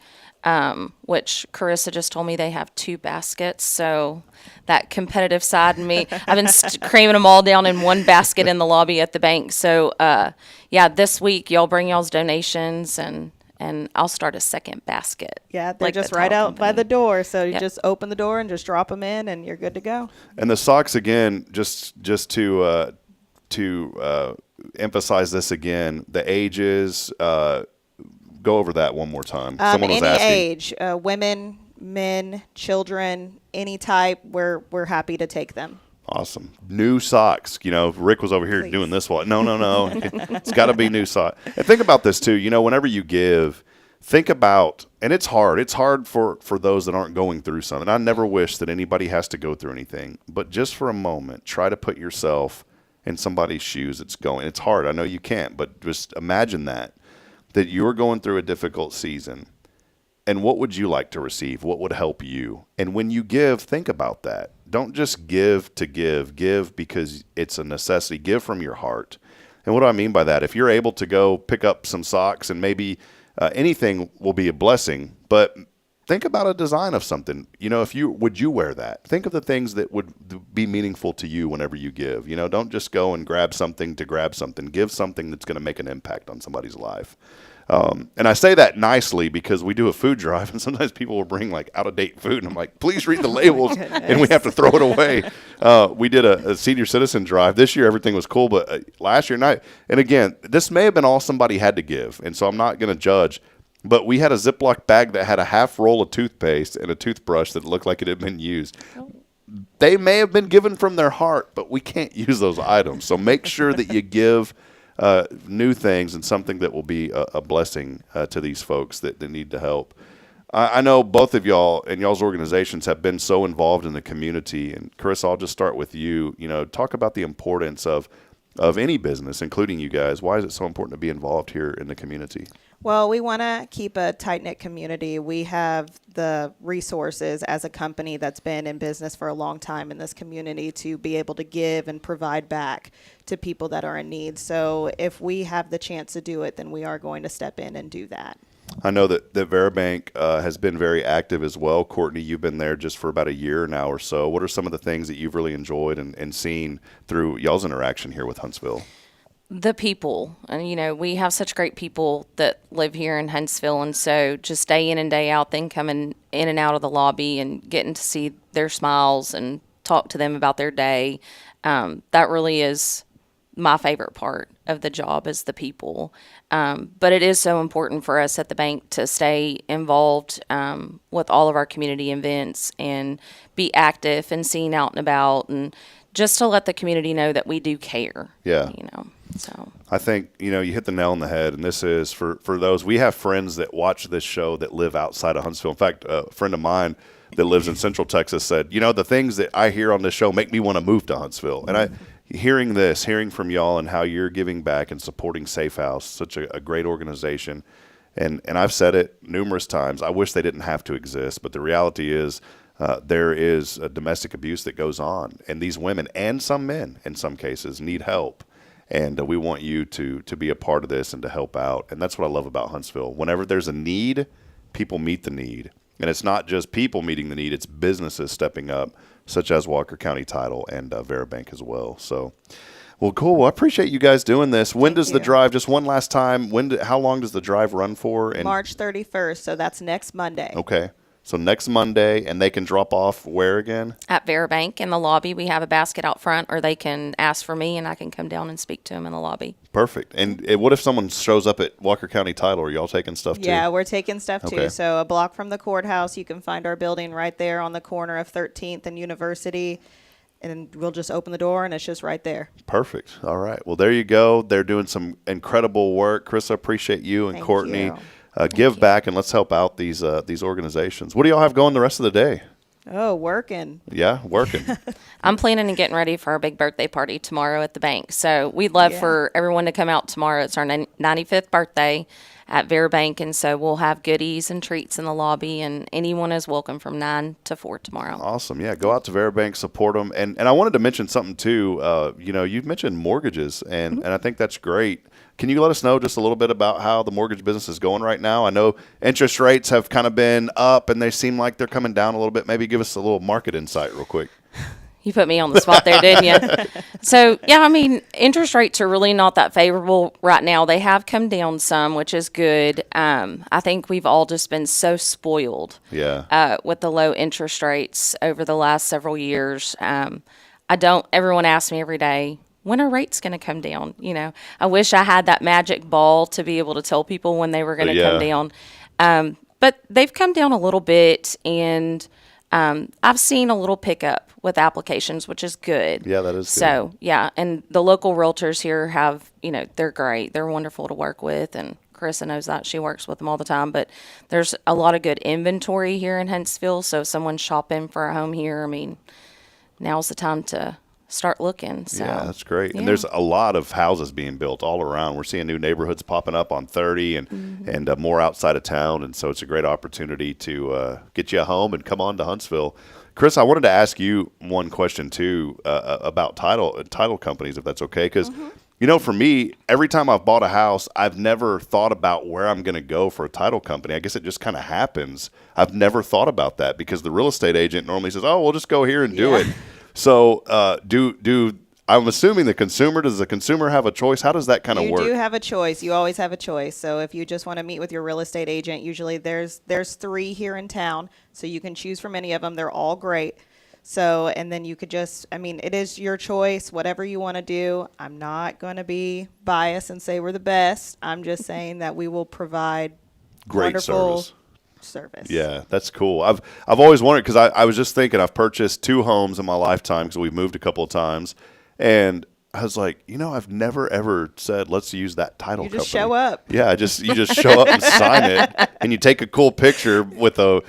Which Carissa just told me they have 2 baskets. So that competitive side in me, I've been cramming them all down in one basket in the lobby at the bank. So, this week y'all bring y'all's donations and I'll start a second basket. Yeah, they're just right out by the door. So you just open the door and just drop them in and you're good to go. And the socks, again, just to emphasize this again, the ages, go over that one more time. Someone was asking. Any age, women, men, children, any type, we're happy to take them. Awesome. New socks. Rick was over here doing this one. No. It's got to be new socks. And think about this too. Whenever you give, think about, and it's hard. It's hard for those that aren't going through something. I never wish that anybody has to go through anything. But just for a moment, try to put yourself in somebody's shoes, it's hard. I know you can't, but just imagine that you're going through a difficult season. And what would you like to receive? What would help you? And when you give, think about that. Don't just give to give. Give because it's a necessity. Give from your heart. And what do I mean by that? If you're able to go pick up some socks, and maybe anything will be a blessing, but think about a design of something. Would you wear that? Think of the things that would be meaningful to you whenever you give. Don't just go and grab something to grab something. Give something that's going to make an impact on somebody's life. And I say that nicely because we do a food drive, and sometimes people will bring like out-of-date food, and I'm like, please read the labels, and we have to throw it away. We did a senior citizen drive. This year, everything was cool, but last year, and again, this may have been all somebody had to give, and so I'm not going to judge, but we had a Ziploc bag that had a half roll of toothpaste and a toothbrush that looked like it had been used. They may have been given from their heart, but we can't use those items. So make sure that you give new things and something that will be a blessing to these folks that need the help. I know both of y'all and y'all's organizations have been so involved in the community. And Chris, I'll just start with you. Talk about the importance of any business, including you guys. Why is it so important to be involved here in the community? Well, we want to keep a tight-knit community. We have the resources as a company that's been in business for a long time in this community to be able to give and provide back to people that are in need. So if we have the chance to do it, then we are going to step in and do that. I know that Veribank has been very active as well. Courtney, you've been there just for about a year now or so. What are some of the things that you've really enjoyed and seen through y'all's interaction here with Huntsville? The people, and we have such great people that live here in Huntsville, and so just day in and day out, then coming in and out of the lobby and getting to see their smiles and talk to them about their day, that really is my favorite part of the job, is the people. But it is so important for us at the bank to stay involved with all of our community events and be active and seen out and about, and just to let the community know that we do care. Yeah. So I think, you hit the nail on the head, and this is for those. We have friends that watch this show that live outside of Huntsville. In fact, a friend of mine that lives in Central Texas said, the things that I hear on this show make me want to move to Huntsville. And hearing from y'all and how you're giving back and supporting Safe House, such a great organization. And I've said it numerous times. I wish they didn't have to exist, but the reality is there is a domestic abuse that goes on, and these women and some men in some cases need help. And we want you to be a part of this and to help out. And that's what I love about Huntsville. Whenever there's a need, people meet the need. And it's not just people meeting the need, it's businesses stepping up, such as Walker County Title and Veribank as well. So, well, cool. Well, I appreciate you guys doing this. When does the drive, just one last time, how long does the drive run for? And March 31st, so that's next Monday. Okay. So next Monday, and they can drop off where again? At Veribank in the lobby. We have a basket out front, or they can ask for me, and I can come down and speak to them in the lobby. Perfect. And what if someone shows up at Walker County Title? Are y'all taking stuff too? Yeah, we're taking stuff Okay. too. So a block from the courthouse, you can find our building right there on the corner of 13th and University. And we'll just open the door, and it's just right there. Perfect. All right. Well, there you go. They're doing some incredible work. Chris, I appreciate you and Thank Courtney. you. Give back and let's help out these organizations. What do y'all have going the rest of the day? Oh, working. Yeah, working. I'm planning on getting ready for our big birthday party tomorrow at the bank. So we'd love for everyone to come out tomorrow. It's our 95th birthday at Veribank, and so we'll have goodies and treats in the lobby, and anyone is welcome from 9 to 4 tomorrow. Awesome. Yeah, go out to Veribank, support them. And I wanted to mention something too. You've mentioned mortgages, and I think that's great. Can you let us know just a little bit about how the mortgage business is going right now? I know interest rates have kind of been up, and they seem like they're coming down a little bit. Maybe give us a little market insight real quick. You put me on the spot there, didn't you? So, interest rates are really not that favorable right now. They have come down some, which is good. I think we've all just been so spoiled with the low interest rates over the last several years. Everyone asks me every day, when are rates going to come down? I wish I had that magic ball to be able to tell people when they were going to come down. But they've come down a little bit, and I've seen a little pickup with applications, which is good. Yeah, that is good. So, and the local realtors here have, they're great. They're wonderful to work with, and Carissa knows that. She works with them all the time. But there's a lot of good inventory here in Huntsville, so if someone's shopping for a home here, now's the time to start looking. So yeah, that's great. And there's a lot of houses being built all around. We're seeing new neighborhoods popping up on 30 and more outside of town. And so it's a great opportunity to get you a home and come on to Huntsville. Chris, I wanted to ask you one question too about title companies, if that's okay. Because, you know, for me, every time I've bought a house, I've never thought about where I'm going to go for a title company. I guess it just kind of happens. I've never thought about that because the real estate agent normally says, oh, we'll just go here and do it. So I'm assuming does the consumer have a choice? How does that kind of work? You do have a choice. You always have a choice. So if you just want to meet with your real estate agent, usually there's 3 here in town. So you can choose from any of them. They're all great. So, and then you could it is your choice, whatever you want to do. I'm not going to be biased and say we're the best. I'm just saying that we will provide great wonderful service. Yeah, that's cool. I've always wondered because I was just thinking I've purchased 2 homes in my lifetime because we've moved a couple of times, and I was like, you know, I've never ever said let's use that title company. You just show up. Yeah, you just show up and sign it, and you take a cool picture with the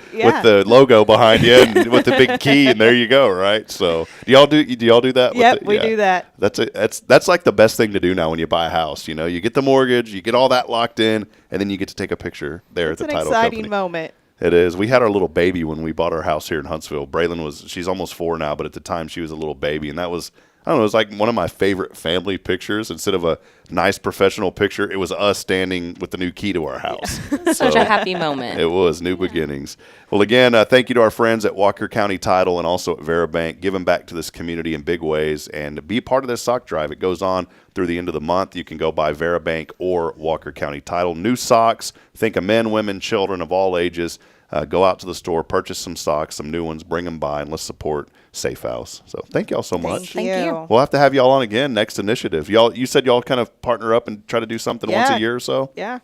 logo behind you and with the big key, and there you go, right? So do y'all do that? Yep, we do that. That's like the best thing to do now when you buy a house. You know, you get the mortgage, you get all that locked in, and then you get to take a picture there at the title company. It's an exciting moment. It is. We had our little baby when we bought our house here in Huntsville. Braylon she's almost 4 now, but at the time she was a little baby, and that was, I don't know, it was like one of my favorite family pictures. Instead of a nice professional picture, it was us standing with the new key to our house. Such a happy moment. It was new beginnings. Well, again, thank you to our friends at Walker County Title and also at Verabank, giving back to this community in big ways and be part of this sock drive. It goes on through the end of the month. You can go buy Verabank or Walker County Title. New socks. Think of men, women, children of all ages. Go out to the store, purchase some socks, some new ones, bring them by, and let's support Safe House. So thank y'all so much. Thank you. We'll have to have y'all on again next initiative. You said y'all kind of partner up and try to do something once a year or so? Yeah.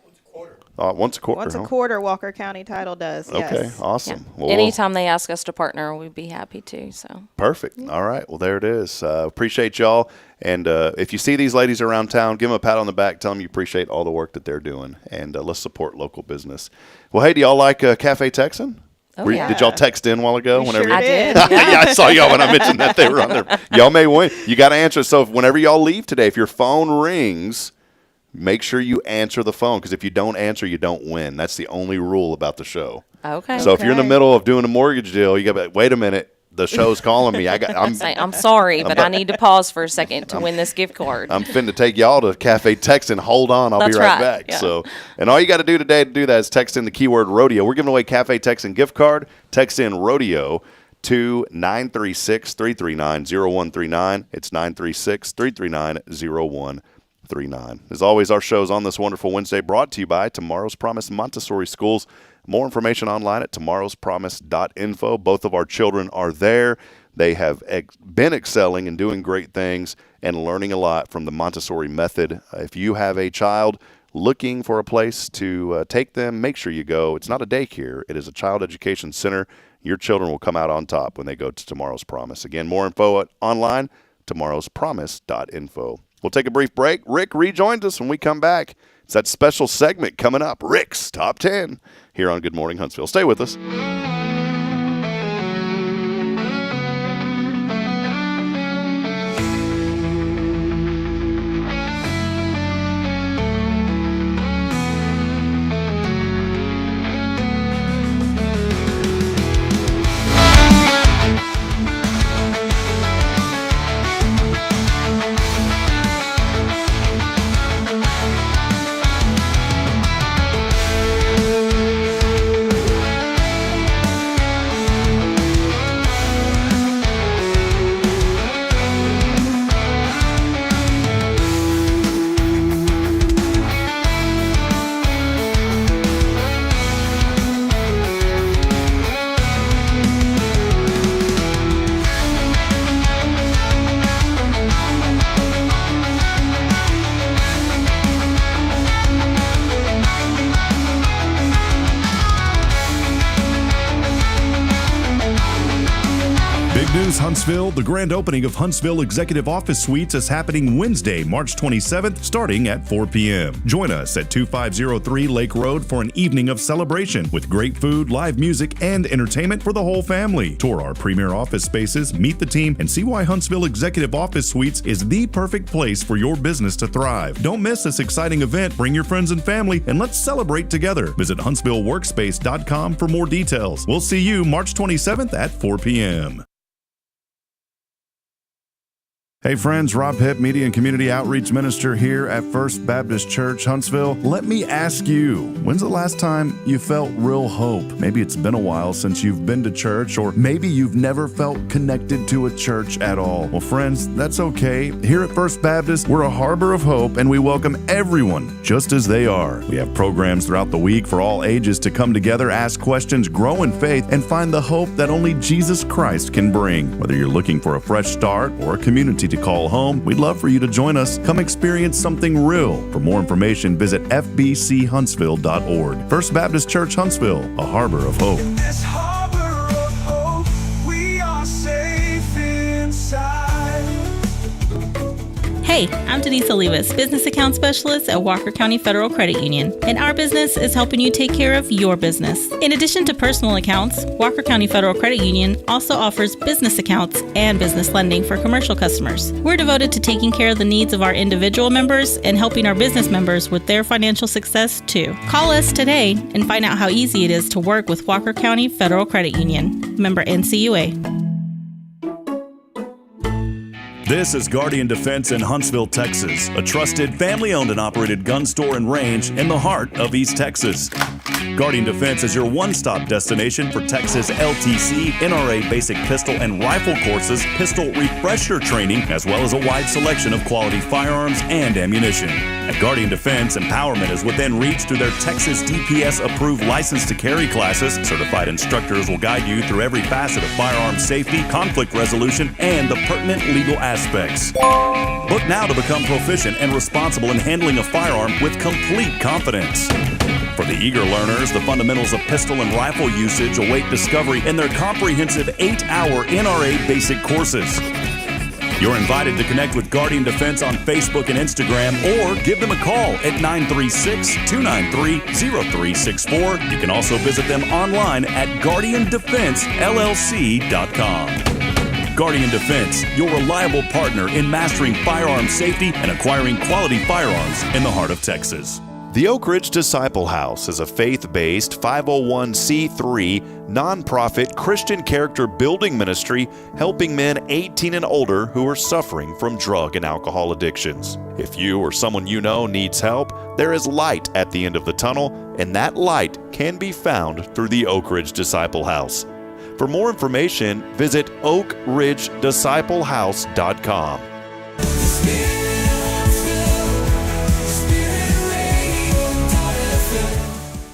Once a quarter. Once a quarter, Walker County Title does. Okay, yes. awesome. Yeah. Well, anytime they ask us to partner, we'd be happy to. So perfect. All right. Well, there it is. Appreciate y'all. And if you see these ladies around town, give them a pat on the back. Tell them you appreciate all the work that they're doing. And let's support local business. Well, hey, do y'all like Cafe Texan? Oh, yeah. Did y'all text in a while ago? Sure I did. Yeah, I saw y'all when I mentioned that they were on there. Y'all may win. You got to answer. So whenever y'all leave today, if your phone rings, make sure you answer the phone, because if you don't answer, you don't win. That's the only rule about the show. Okay. So if you're in the middle of doing a mortgage deal, you got to wait a minute. The show's calling me. I'm sorry, but I need to pause for a second to win this gift card. I'm finna take y'all to Cafe Texan. Hold on, I'll be right back. Yeah. So, and all you got to do today to do that is text in the keyword rodeo. We're giving away Cafe Texan gift card. Text in rodeo to 936-339-0139. It's 936-339-0139. As always, our show's on this wonderful Wednesday brought to you by Tomorrow's Promise Montessori Schools. More information online at tomorrowspromise.info. Both of our children are there. They have been excelling and doing great things and learning a lot from the Montessori method. If you have a child looking for a place to take them, make sure you go. It's not a daycare. It is a child education center. Your children will come out on top when they go to Tomorrow's Promise. Again, more info online, tomorrowspromise.info. We'll take a brief break. Rick rejoins us when we come back. It's that special segment coming up, Rick's Top 10, here on Good Morning Huntsville. Stay with us. news, Huntsville. The grand opening of Huntsville Executive Office Suites is happening Wednesday, March 27th, starting at 4 p.m. Join us at 2503 Lake Road for an evening of celebration with great food, live music, and entertainment for the whole family. Tour our premier office spaces, meet the team, and see why Huntsville Executive Office Suites is the perfect place for your business to thrive. Don't miss this exciting event. Bring your friends and family, and let's celebrate together. Visit HuntsvilleWorkspace.com for more details. We'll see you March 27th at 4 p.m. Hey friends, Rob Hipp, Media and Community Outreach Minister here at First Baptist Church, Huntsville. Let me ask you, when's the last time you felt real hope? Maybe it's been a while since you've been to church, or maybe you've never felt connected to a church at all. Well, friends, that's okay. Here at First Baptist, we're a harbor of hope, and we welcome everyone just as they are. We have programs throughout the week for all ages to come together, ask questions, grow in faith, and find the hope that only Jesus Christ can bring. Whether you're looking for a fresh start or a community to call home, we'd love for you to join us. Come experience something real. For more information, visit fbchuntsville.org. First Baptist Church Huntsville, a harbor of hope. In this harbor of hope, we are safe inside. Hey, I'm Denise Olivas, Business Account Specialist at Walker County Federal Credit Union, and our business is helping you take care of your business. In addition to personal accounts, Walker County Federal Credit Union also offers business accounts and business lending for commercial customers. We're devoted to taking care of the needs of our individual members and helping our business members with their financial success too. Call us today and find out how easy it is to work with Walker County Federal Credit Union. Member NCUA. This is Guardian Defense in Huntsville, Texas, a trusted family-owned and operated gun store and range in the heart of East Texas. Guardian Defense is your one-stop destination for Texas LTC, NRA basic pistol and rifle courses, pistol refresher training, as well as a wide selection of quality firearms and ammunition. At Guardian Defense, empowerment is within reach through their Texas DPS-approved license to carry classes. Certified instructors will guide you through every facet of firearm safety, conflict resolution, and the pertinent legal aspects. Book now to become proficient and responsible in handling a firearm with complete confidence. For the eager learners, the fundamentals of pistol and rifle usage await discovery in their comprehensive 8-hour NRA basic courses. You're invited to connect with Guardian Defense on Facebook and Instagram, or give them a call at 936-293-0364. You can also visit them online at guardiandefensellc.com. Guardian Defense, your reliable partner in mastering firearm safety and acquiring quality firearms in the heart of Texas. The Oak Ridge Disciple House is a faith-based 501c3 nonprofit Christian character building ministry helping men 18 and older who are suffering from drug and alcohol addictions. If you or someone you know needs help, there is light at the end of the tunnel, and that light can be found through the Oak Ridge Disciple House. For more information, visit oakridgedisciplehouse.com.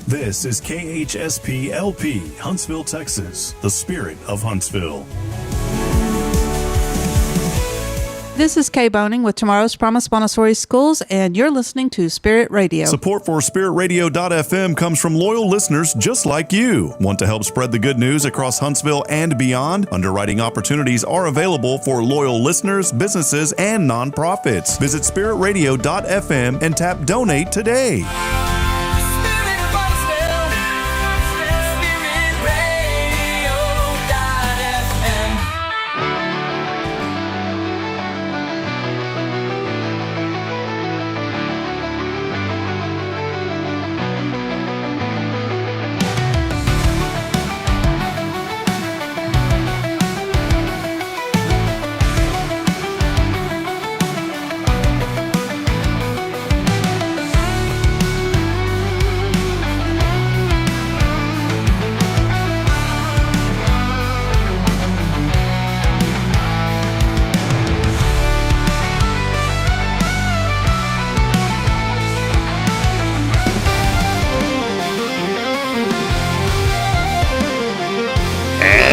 This is KHSP LP, Huntsville, Texas, the spirit of Huntsville. This is Kay Boning with Tomorrow's Promise Montessori Schools, and you're listening to Spirit Radio. Support for SpiritRadio.fm comes from loyal listeners just like you. Want to help spread the good news across Huntsville and beyond? Underwriting opportunities are available for loyal listeners, businesses, and nonprofits. Visit SpiritRadio.fm and tap Donate today.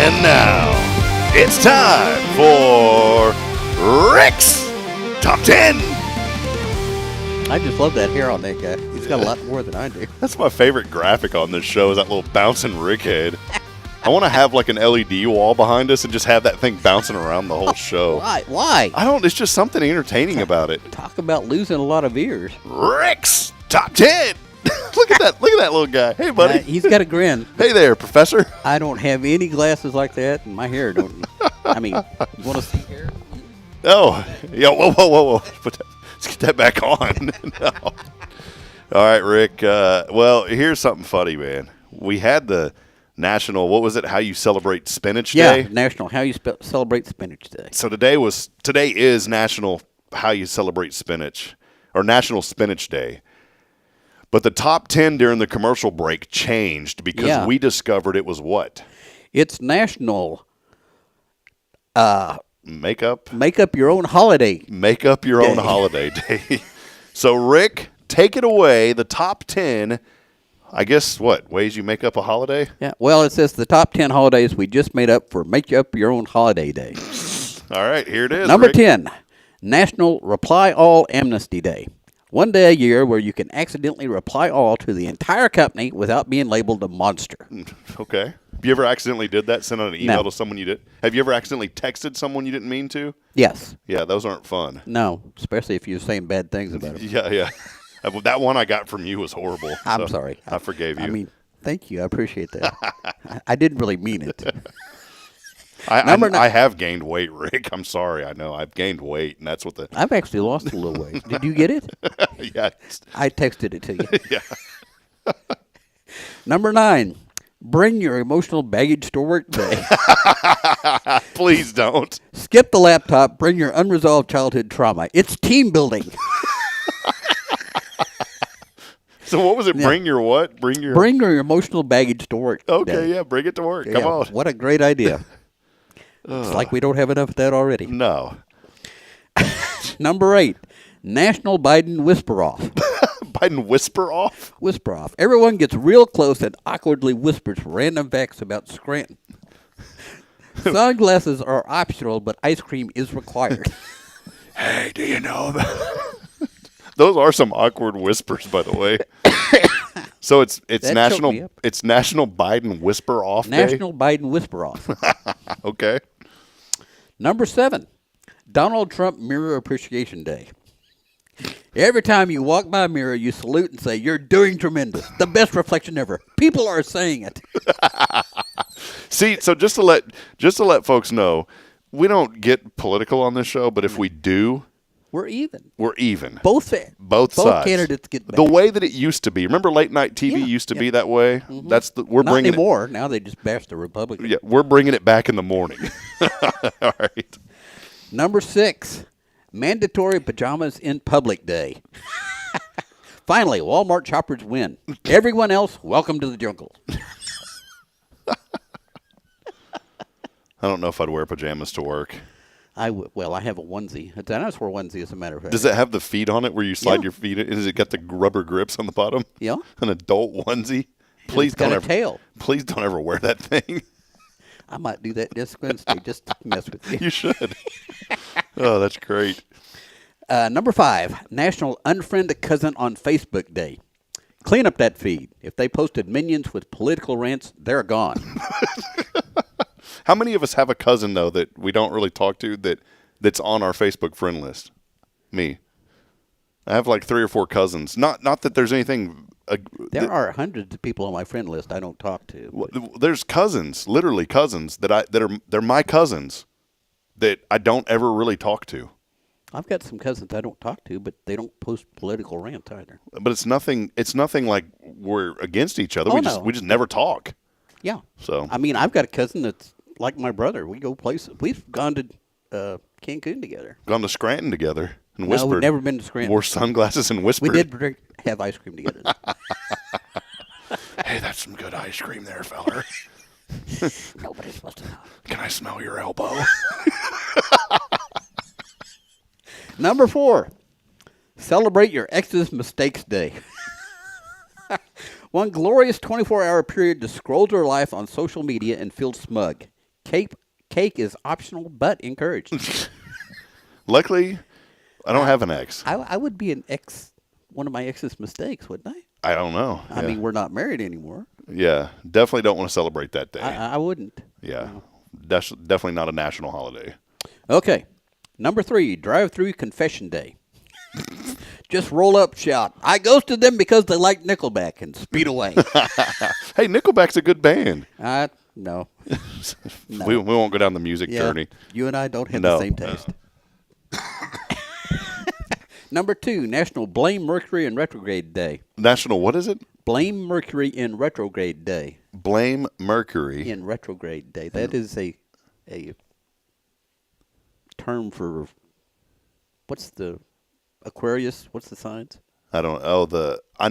And now, it's time for Rick's Top 10. I just love that hair on that guy. He's got a lot more than I do. That's my favorite graphic on this show, is that little bouncing Rick head. I want to have like an LED wall behind us and just have that thing bouncing around the whole show. Why? I don't. It's just something entertaining about it. Talk about losing a lot of ears. Rick's Top 10. Look at that! Look at that little guy. Hey, buddy. He's got a grin. Hey there, Professor. I don't have any glasses like that, and my hair don't. I mean, you want to see hair? Oh, yeah. Whoa. Let's get that back on. No. All right, Rick. Well, here's something funny, man. We had the national. What was it? How you celebrate Spinach Day? Yeah, National How You Celebrate Spinach Day. So today is National How You Celebrate Spinach, or National Spinach Day. But the top 10 during the commercial break changed because we discovered it was what? It's National Make up your own holiday. Make up your own holiday day. So, Rick, take it away. The top 10, I guess, what? Ways you make up a holiday? Yeah. Well, it says the top 10 holidays we just made up for Make Up Your Own Holiday Day. All right, here it is. Number Rick. 10, National Reply All Amnesty Day. One day a year where you can accidentally reply all to the entire company without being labeled a monster. Okay. Have you ever accidentally did that? Sent out an email No. to someone you did? Have you ever accidentally texted someone you didn't mean to? Yes. Yeah, those aren't fun. No, especially if you're saying bad things about them. Yeah. That one I got from you was horrible. I'm sorry. I forgave you. I mean, thank you. I appreciate that. I didn't really mean it. I have gained weight, Rick. I'm sorry. I know I've gained weight, and that's what the. I've actually lost a little weight. Did you get it? Yeah. I texted it to you. Yeah. Number 9, bring your emotional baggage to work day. Please don't. Skip the laptop. Bring your unresolved childhood trauma. It's team building. So what was it? Yeah. Bring your what? Bring your emotional baggage to work. Okay, day. yeah, bring it to work. Come Yeah, on. What a great idea. It's like we don't have enough of that already. No. Number 8, National Biden Whisper Off. Biden Whisper Off? Whisper Off. Everyone gets real close and awkwardly whispers random facts about Scranton. Sunglasses are optional, but ice cream is required. Hey, do you know that? Those are some awkward whispers, by the way. So it's National Biden Whisper Off Day? National Biden Whisper Off. Okay. Number 7, Donald Trump Mirror Appreciation Day. Every time you walk by a mirror, you salute and say, "You're doing tremendous. The best reflection ever." People are saying it. See, so just to let folks know, we don't get political on this show, but if we do, we're even. We're even. Both sides. candidates get back. The way that it used to be. Remember late night TV used to be that way? Mm-hmm. We're Not bringing anymore. Now they just bash the Republicans. Yeah, we're bringing it back in the morning. All right. Number 6, Mandatory Pajamas in Public Day. Finally, Walmart shoppers win. Everyone else, welcome to the jungle. I don't know if I'd wear pajamas to work. Well, I have a onesie. It's a nice onesie, as a matter of fact. Does it have the feet on it where you slide your feet in? Has it got the rubber grips on the bottom? Yeah. An adult onesie? Please got don't a ever. tail. Please don't ever wear that thing. I might do that this Wednesday just to mess with you. You should. Oh, that's great. Number 5, National Unfriend a Cousin on Facebook Day. Clean up that feed. If they posted minions with political rants, they're gone. How many of us have a cousin, though, that we don't really talk to that's on our Facebook friend list? Me. I have like 3 or 4 cousins. Not that there's anything. There are hundreds of people on my friend list I don't talk to. There's cousins, literally cousins they're my cousins that I don't ever really talk to. I've got some cousins I don't talk to, but they don't post political rants either. But it's nothing like we're against each other. Oh, We just never talk. Yeah. So I mean, I've got a cousin that's like my brother. We go places. We've gone to Cancun together. Gone to Scranton together and No, whispered. we've never been to Scranton. Wore sunglasses and whispered. We did have ice cream together. Hey, that's some good ice cream there, feller. Nobody's supposed to know. Can I smell your elbow? Number 4, celebrate your ex's mistakes day. One glorious 24-hour period to scroll through life on social media and feel smug. Cake is optional but encouraged. Luckily, I don't have an ex. I would be one of my ex's mistakes, wouldn't I? I don't know. I mean, we're not married anymore. Yeah, definitely don't want to celebrate that day. I wouldn't. Yeah, definitely not a national holiday. Okay. Number 3, drive-through confession day. Just roll up, shout, I ghosted them because they like Nickelback, and speed away. Hey, Nickelback's a good band. No. No. We won't go down the music journey. You and I don't have the same taste. Number 2, National Blame Mercury in Retrograde Day. National what is it? Blame Mercury in Retrograde Day. Blame Mercury. In Retrograde Day. That is a term for, what's the Aquarius? What's the signs? I don't. Oh, I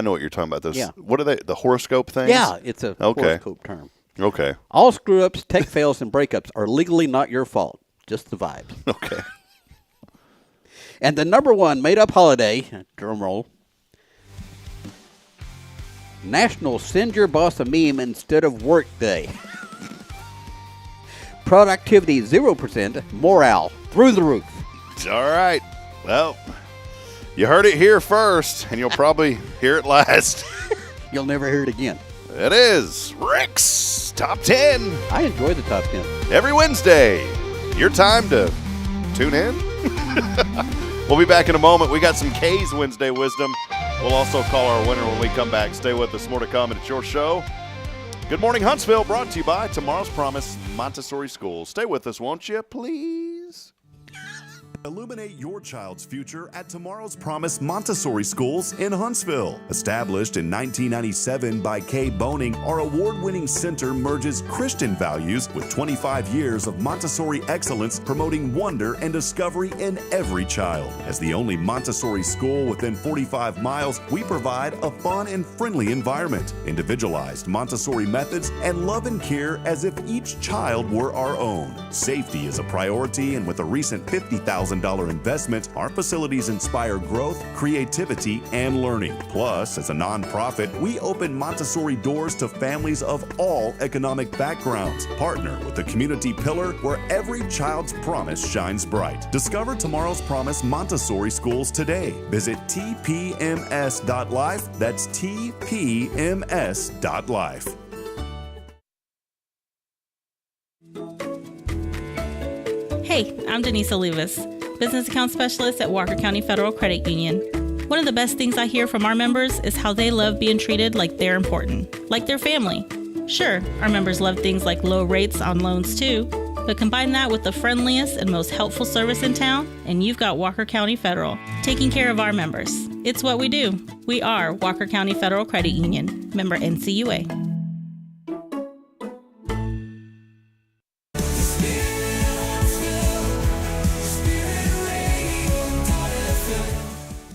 know what you're talking about. Those. Yeah. What are they? The horoscope things? Yeah, it's a horoscope term. Okay. All screw-ups, tech fails, and breakups are legally not your fault. Just the vibes. Okay. And the number 1 made-up holiday, drum roll, National Send Your Boss a Meme Instead of Work Day. Productivity 0%, morale through the roof. All right. Well, you heard it here first, and you'll probably hear it last. You'll never hear it again. It is Rick's Top 10. I enjoy the Top 10. Every Wednesday. Your time to tune in. We'll be back in a moment. We got some K's Wednesday wisdom. We'll also call our winner when we come back. Stay with us. More to come, and it's your show. Good Morning Huntsville, brought to you by Tomorrow's Promise Montessori School. Stay with us, won't you, please? Illuminate your child's future at Tomorrow's Promise Montessori Schools in Huntsville. Established in 1997 by Kay Boning, our award-winning center merges Christian values with 25 years of Montessori excellence, promoting wonder and discovery in every child. As the only Montessori school within 45 miles, we provide a fun and friendly environment, individualized Montessori methods, and love and care as if each child were our own. Safety is a priority, and with a recent $50,000 investment, our facilities inspire growth, creativity, and learning. Plus, as a nonprofit, we open Montessori doors to families of all economic backgrounds. Partner with the community pillar where every child's promise shines bright. Discover Tomorrow's Promise Montessori Schools today. Visit tpms.life. That's tpms.life. Hey, I'm Denise Olivas, Business Account Specialist at Walker County Federal Credit Union. One of the best things I hear from our members is how they love being treated like they're important, like their family. Sure, our members love things like low rates on loans too, but combine that with the friendliest and most helpful service in town, and you've got Walker County Federal, taking care of our members. It's what we do. We are Walker County Federal Credit Union, member NCUA.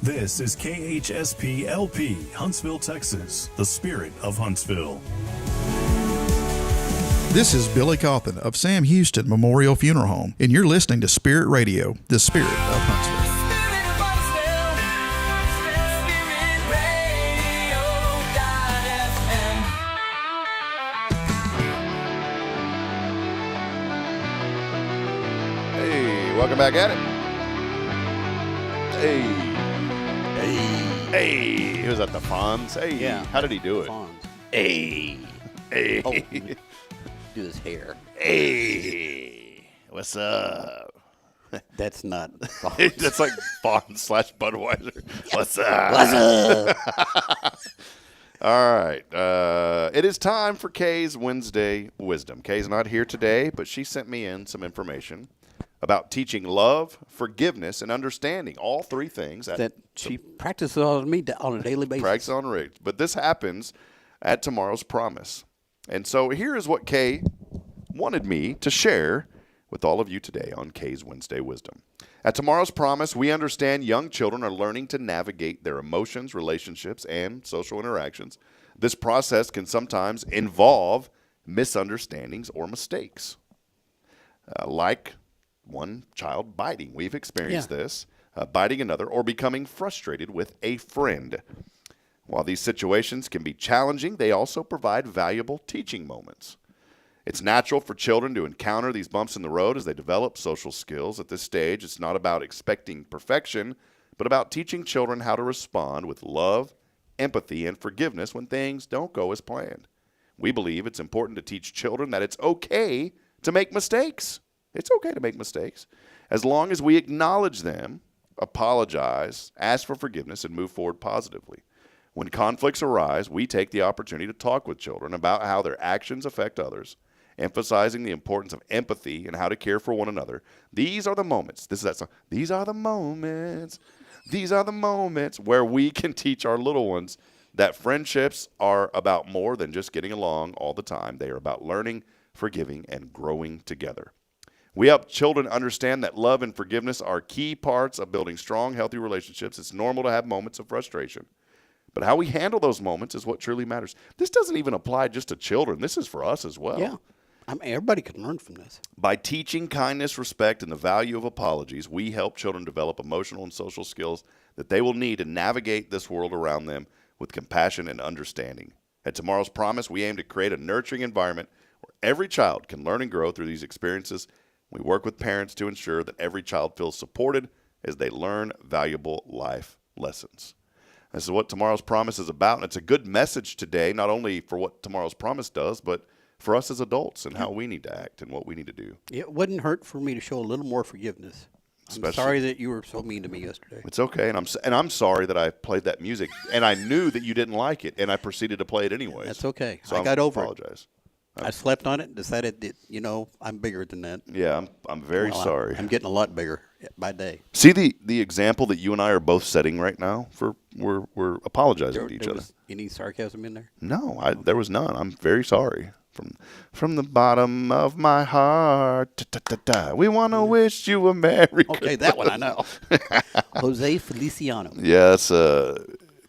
This is KHSP LP, Huntsville, Texas, the spirit of Huntsville. This is Billy Cawthon of Sam Houston Memorial Funeral Home, and you're listening to Spirit Radio, the spirit of Huntsville. Hey, welcome back at it. Hey. Hey, he was at the Fonz. Hey, Yeah. How did he do it? Fonz. Hey, hey, Oh, do his hair. hey, what's up? That's not. That's like Fonz / Budweiser. What's up? What's up? All right. It is time for Kay's Wednesday Wisdom. Kay's not here today, but she sent me in some information about teaching love, forgiveness, and understanding. All three things. That she practices on me on a daily basis. Practice on Rick. But this happens at Tomorrow's Promise. And so here is what Kay wanted me to share with all of you today on Kay's Wednesday Wisdom. At Tomorrow's Promise, we understand young children are learning to navigate their emotions, relationships, and social interactions. This process can sometimes involve misunderstandings or mistakes. Like one child biting. We've experienced this. Biting another or becoming frustrated with a friend. While these situations can be challenging, they also provide valuable teaching moments. It's natural for children to encounter these bumps in the road as they develop social skills. At this stage, it's not about expecting perfection, but about teaching children how to respond with love empathy and forgiveness when things don't go as planned. We believe it's important to teach children that it's okay to make mistakes. It's okay to make mistakes, as long as we acknowledge them, apologize, ask for forgiveness, and move forward positively. When conflicts arise, we take the opportunity to talk with children about how their actions affect others, emphasizing the importance of empathy and how to care for one another. These are the moments. This is that song. These are the moments. These are the moments where we can teach our little ones that friendships are about more than just getting along all the time. They are about learning, forgiving, and growing together. We help children understand that love and forgiveness are key parts of building strong, healthy relationships. It's normal to have moments of frustration, but how we handle those moments is what truly matters. This doesn't even apply just to children. This is for us as well. Yeah. I mean, everybody can learn from this. By teaching kindness, respect, and the value of apologies, we help children develop emotional and social skills that they will need to navigate this world around them with compassion and understanding. At Tomorrow's Promise, we aim to create a nurturing environment where every child can learn and grow through these experiences. We work with parents to ensure that every child feels supported as they learn valuable life lessons. This is what Tomorrow's Promise is about, and it's a good message today, not only for what Tomorrow's Promise does, but for us as adults and how we need to act and what we need to do. It wouldn't hurt for me to show a little more forgiveness. I'm sorry that you were so mean to me yesterday. It's okay, and I'm sorry that I played that music, and I knew that you didn't like it, and I proceeded to play it anyways. That's okay. So I got over apologize. I slept on it and decided that, I'm bigger than that. Yeah, I'm very sorry. I'm getting a lot bigger by day. See the example that you and I are both setting right now. We're apologizing to each other. Any sarcasm in there? No, there was none. I'm very sorry. From the bottom of my heart, we want to wish you a Merry Christmas. Okay, that one I know. Jose Feliciano. Yes,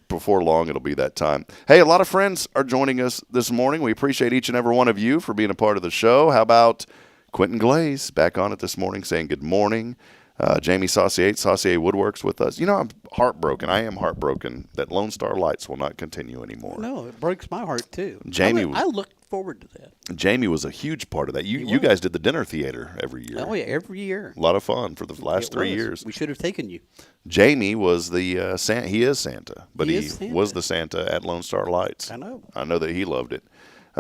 before long it'll be that time. Hey, a lot of friends are joining us this morning. We appreciate each and every one of you for being a part of the show. How about Quentin Glaze back on it this morning saying good morning. Jamie Saucier Woodworks with us. I'm heartbroken. I am heartbroken that Lone Star Lights will not continue anymore. No, it breaks my heart too. Jamie, I look forward to that. Jamie was a huge part of that. You guys did the dinner theater every year. Oh yeah, every year. A lot of fun for the last 3 years. We should have taken you. Jamie was the Santa. He is Santa, but he Santa. was the Santa at Lone Star Lights. I know. I know that he loved it.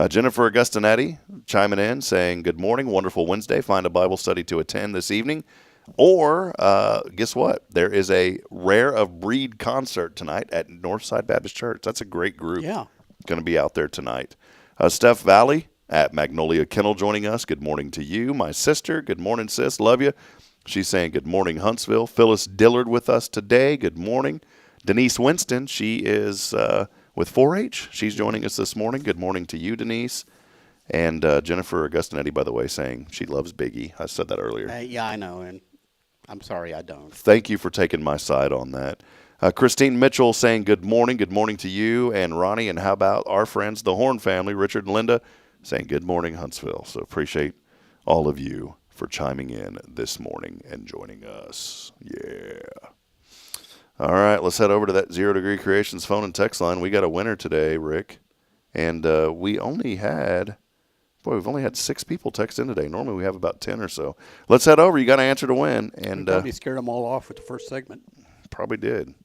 Jennifer Augustinetti chiming in saying, good morning, wonderful Wednesday. Find a Bible study to attend this evening. Or, guess what? There is a Rare of Breed concert tonight at Northside Baptist Church. That's a great group. Yeah. Going to be out there tonight. Steph Valley at Magnolia Kennel joining us. Good morning to you. My sister, good morning, sis. Love you. She's saying good morning, Huntsville. Phyllis Dillard with us today. Good morning. Denise Winston, she is with 4-H. She's joining us this morning. Good morning to you, Denise. And Jennifer Augustinetti, by the way, saying she loves Biggie. I said that earlier. Yeah, I know, and I'm sorry I don't. Thank you for taking my side on that. Christine Mitchell saying good morning to you and Ronnie. And how about our friends, the Horn family, Richard and Linda, saying good morning, Huntsville. So appreciate all of you for chiming in this morning and joining us. Yeah. All right, let's head over to that 0 Degree Creations phone and text line. We got a winner today, Rick. And we've only had 6 people text in today. Normally we have about 10 or so. Let's head over. You got to answer to win. And probably scared them all off with the first segment. Probably did.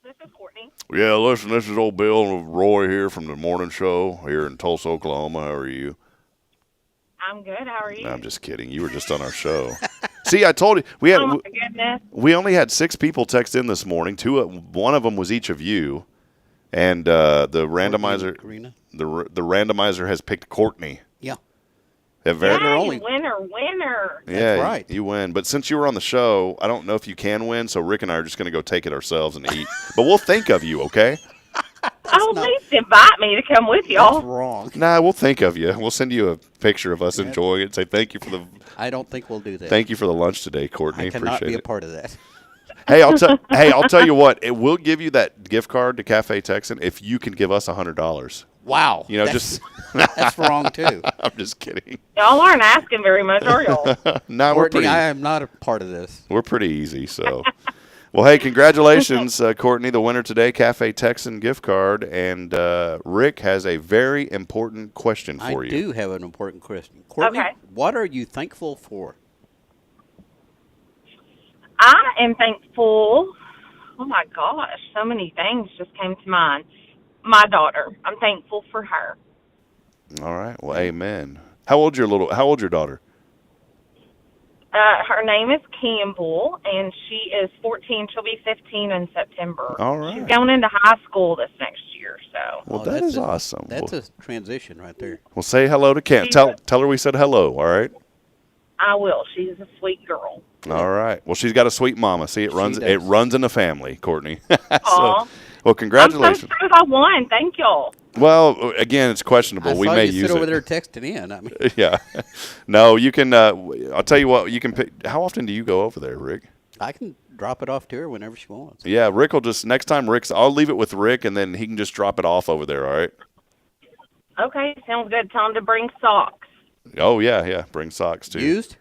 This is Courtney. Yeah, listen, this is old Bill and Roy here from the morning show here in Tulsa, Oklahoma. How are you? I'm good. How are you? No, I'm just kidding. You were just on our show. See, I told you we had. Oh my goodness. We only had 6 people text in this morning. One of them was each of you, and the randomizer. The randomizer has picked Courtney. Yeah. Winner. Yeah, That's right. You win. But since you were on the show, I don't know if you can win. So Rick and I are just going to go take it ourselves and eat. But we'll think of you, okay? At least invite me to come with y'all. That's wrong. Nah, we'll think of you. We'll send you a picture of us enjoying it and say thank you for the. I don't think we'll do that. Thank you for the lunch today, Courtney. I cannot Appreciate be it. a part of that. Hey, I'll tell you what. It will give you that gift card to Cafe Texan if you can give us $100. Wow. That's wrong too. I'm just kidding. Y'all aren't asking very much, are y'all? No, Courtney, I am not a part of this. We're pretty easy, so. Well, hey, congratulations, Courtney, the winner today, Cafe Texan gift card. And Rick has a very important question for you. I do have an important question. Courtney, Okay. what are you thankful for? am thankful. Oh my gosh, so many things just came to mind. My daughter. I'm thankful for her. All right. Well, amen. How old's your daughter? Her name is Campbell, and she is 14. She'll be 15 in September. All right. She's going into high school this next year, so. Well, that is awesome. That's a transition right there. Well, say hello to Kent. Tell her we said hello, all right? I will. She's a sweet girl. All right. Well, she's got a sweet mama. See, it runs in the family, Courtney. Aw. Well, congratulations. I'm so excited I won. Thank y'all. Well, again, it's questionable. We may use it. Sit over there texting in. I mean. Yeah. No, you can. I'll tell you what. You can pick. How often do you go over there, Rick? I can drop it off to her whenever she wants. Yeah, Rick will just next time. I'll leave it with Rick, and then he can just drop it off over there. All right. Okay, sounds good. Tell him to bring socks. Oh yeah. Bring socks too. Used.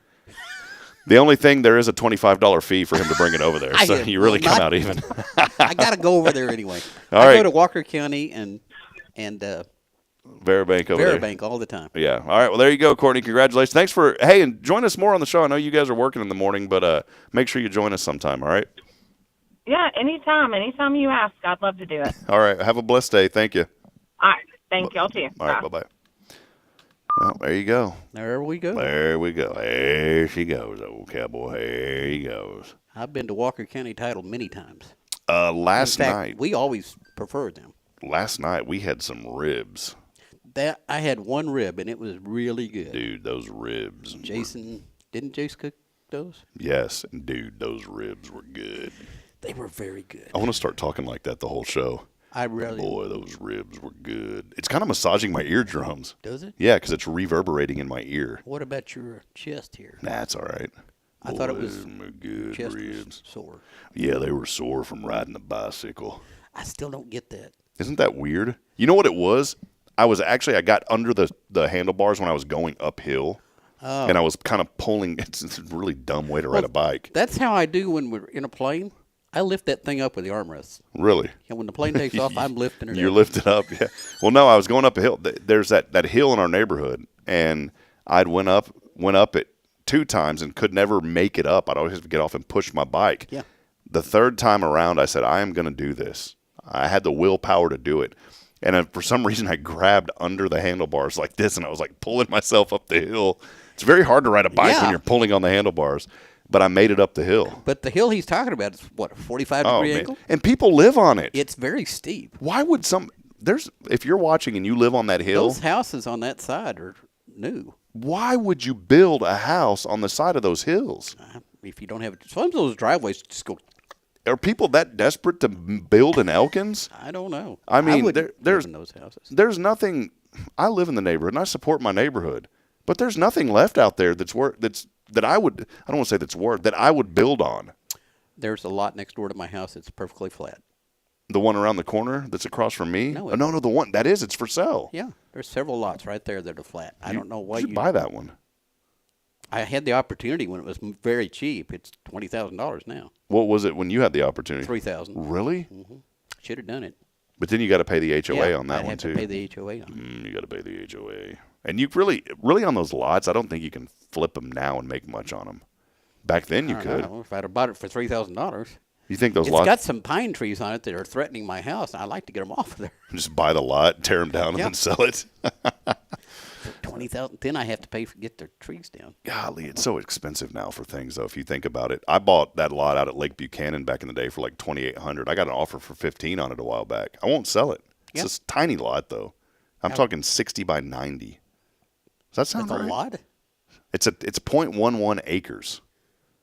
The only thing, there is a $25 fee for him to bring it over there, so you really come out even. I got to go over there anyway. All I right. go to Walker County and Veribank over there. Veribank all the time. Yeah. All right. Well, there you go, Courtney. Congratulations. Thanks for, and join us more on the show. I know you guys are working in the morning, but make sure you join us sometime, all right? Yeah, anytime. Anytime you ask, I'd love to do it. All right. Have a blessed day. Thank you. All right. Thank y'all, too. All right. Bye-bye. Well, there you go. There we go. There we go. There she goes, old cowboy. There he goes. I've been to Walker County Title many times. Last In fact, night. we always preferred them. Last night we had some ribs. That I had one rib, and it was really good. Dude, those ribs. Didn't Jace cook those? Yes. Dude, those ribs were good. They were very good. I want to start talking like that the whole show. Boy, those ribs were good. It's kind of massaging my eardrums. Does it? Yeah, because it's reverberating in my ear. What about your chest here? That's all right. I thought it was good chest ribs. was sore. Yeah, they were sore from riding the bicycle. I still don't get that. Isn't that weird? You know what it was? I got under the handlebars when I was going uphill. Oh. And I was kind of pulling. It's a really dumb way to ride a bike. That's how I do when we're in a plane. I lift that thing up with the armrests. Really? And when the plane takes off, I'm lifting it You're up. lifted up, yeah. Well, no, I was going up a hill. There's that hill in our neighborhood, and I'd went up it 2 times and could never make it up. I'd always have to get off and push my bike. Yeah. The 3rd time around, I said, I am going to do this. I had the willpower to do it. And for some reason, I grabbed under the handlebars like this, and I was like pulling myself up the hill. It's very hard to ride a bike when you're pulling on the handlebars. But I made it up the hill. But the hill he's talking about is, what, a 45-degree angle? And people live on it. It's very steep. Why would if you're watching and you live on that hill. Those houses on that side are new. Why would you build a house on the side of those hills? If you don't have some of those driveways just go. Are people that desperate to build in Elkins? I don't know. I mean, there's in those houses. There's nothing. I live in the neighborhood and I support my neighborhood, but there's nothing left out there that I would. I don't want to say that I would build on. There's a lot next door to my house that's perfectly flat. The one around the corner that's across from me? No, no, the one it's for sale. Yeah, there's several lots right there that are flat. I don't know why you should buy that one. I had the opportunity when it was very cheap. It's $20,000 now. What was it when you had the opportunity? $3,000. Really? Mm-hmm. Should have done it. But then you got to pay the HOA on that one too. To pay the HOA on. You got to pay the HOA, and you really on those lots. I don't think you can flip them now and make much on them. Back then you could. If I'd have bought it for $3,000. You think those It's lots? got some pine trees on it that are threatening my house, and I'd like to get them off of there. Just buy the lot, tear them down, and then sell it. $20,000. Then I have to pay to get the trees down. Golly, it's so expensive now for things, though. If you think about it, I bought that lot out at Lake Buchanan back in the day for like $2,800. I got an offer for $15,000 on it a while back. I won't sell it. It's this tiny lot, though. I'm talking 60 by 90. Does that sound right? A lot? It's 0.11 acres.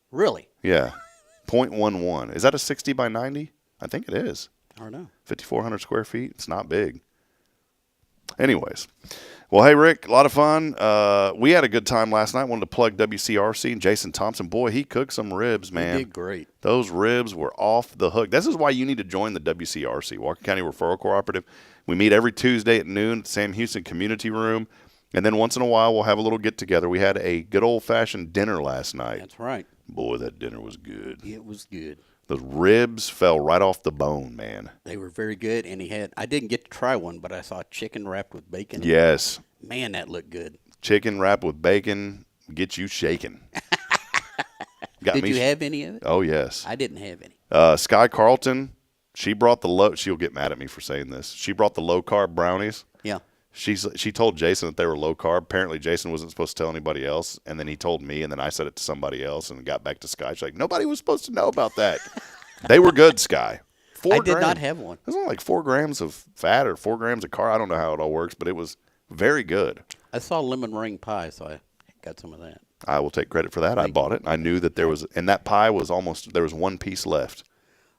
Really? Yeah, 0.11. Is that a 60 by 90? I think it is. I don't know. 5,400 square feet. It's not big. Anyways. Well, hey, Rick, a lot of fun. We had a good time last night. Wanted to plug WCRC and Jason Thompson. Boy, he cooked some ribs, man. He did great. Those ribs were off the hook. This is why you need to join the WCRC, Walker County Referral Cooperative. We meet every Tuesday at noon at Sam Houston Community Room. And then once in a while, we'll have a little get-together. We had a good old-fashioned dinner last night. That's right. Boy, that dinner was good. It was good. The ribs fell right off the bone, man. They were very good, and I didn't get to try one, but I saw chicken wrapped with bacon. Yes. Man, that looked good. Chicken wrapped with bacon gets you shaking. Did you have any of it? Oh, yes. I didn't have any. Sky Carlton, she brought the she'll get mad at me for saying this. She brought the low-carb brownies. Yeah. She told Jason that they were low-carb. Apparently, Jason wasn't supposed to tell anybody else, and then he told me, and then I said it to somebody else, and got back to Sky. She's like, nobody was supposed to know about that. They were good, Sky. I did not have one. It was only like 4 grams of fat or 4 grams of carb. I don't know how it all works, but it was very good. I saw lemon meringue pie, so I got some of that. I will take credit for that. I bought it. I knew that there was, and that pie was there was one piece left.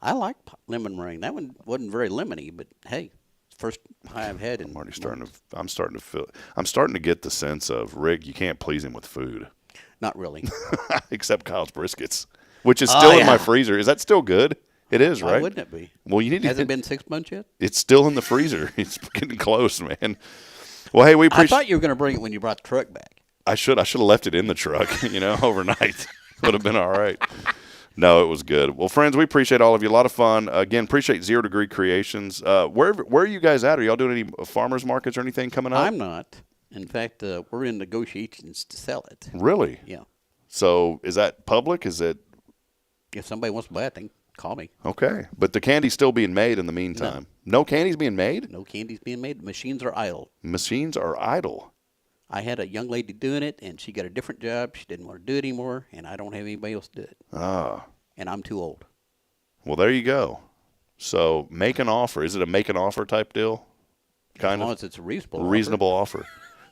I like lemon meringue. That one wasn't very lemony, but hey, first pie I've had. I'm starting to get the sense of, Rick, you can't please him with food. Not really. Except Kyle's briskets, which is still in my freezer. Is that still good? It is, right? Why wouldn't it be? Well, you need to. Has it been 6 months yet? It's still in the freezer. It's getting close, man. Well, hey, we appreciate. I thought you were going to bring it when you brought the truck back. I should have left it in the truck, overnight. Would have been all right. No, it was good. Well, friends, we appreciate all of you. A lot of fun. Again, appreciate 0 Degree Creations. Where are you guys at? Are y'all doing any farmers markets or anything coming up? I'm not. In fact, we're in negotiations to sell it. Really? Yeah. So is that public? Is it? If somebody wants to buy it, then call me. Okay. But the candy's still being made in the meantime. No candy's being made? No candy's being made. The machines are idle. Machines are idle. I had a young lady doing it, and she got a different job. She didn't want to do it anymore, and I don't have anybody else to do it. Ah. And I'm too old. Well, there you go. So make an offer. Is it a make an offer type deal? As long as it's a reasonable offer.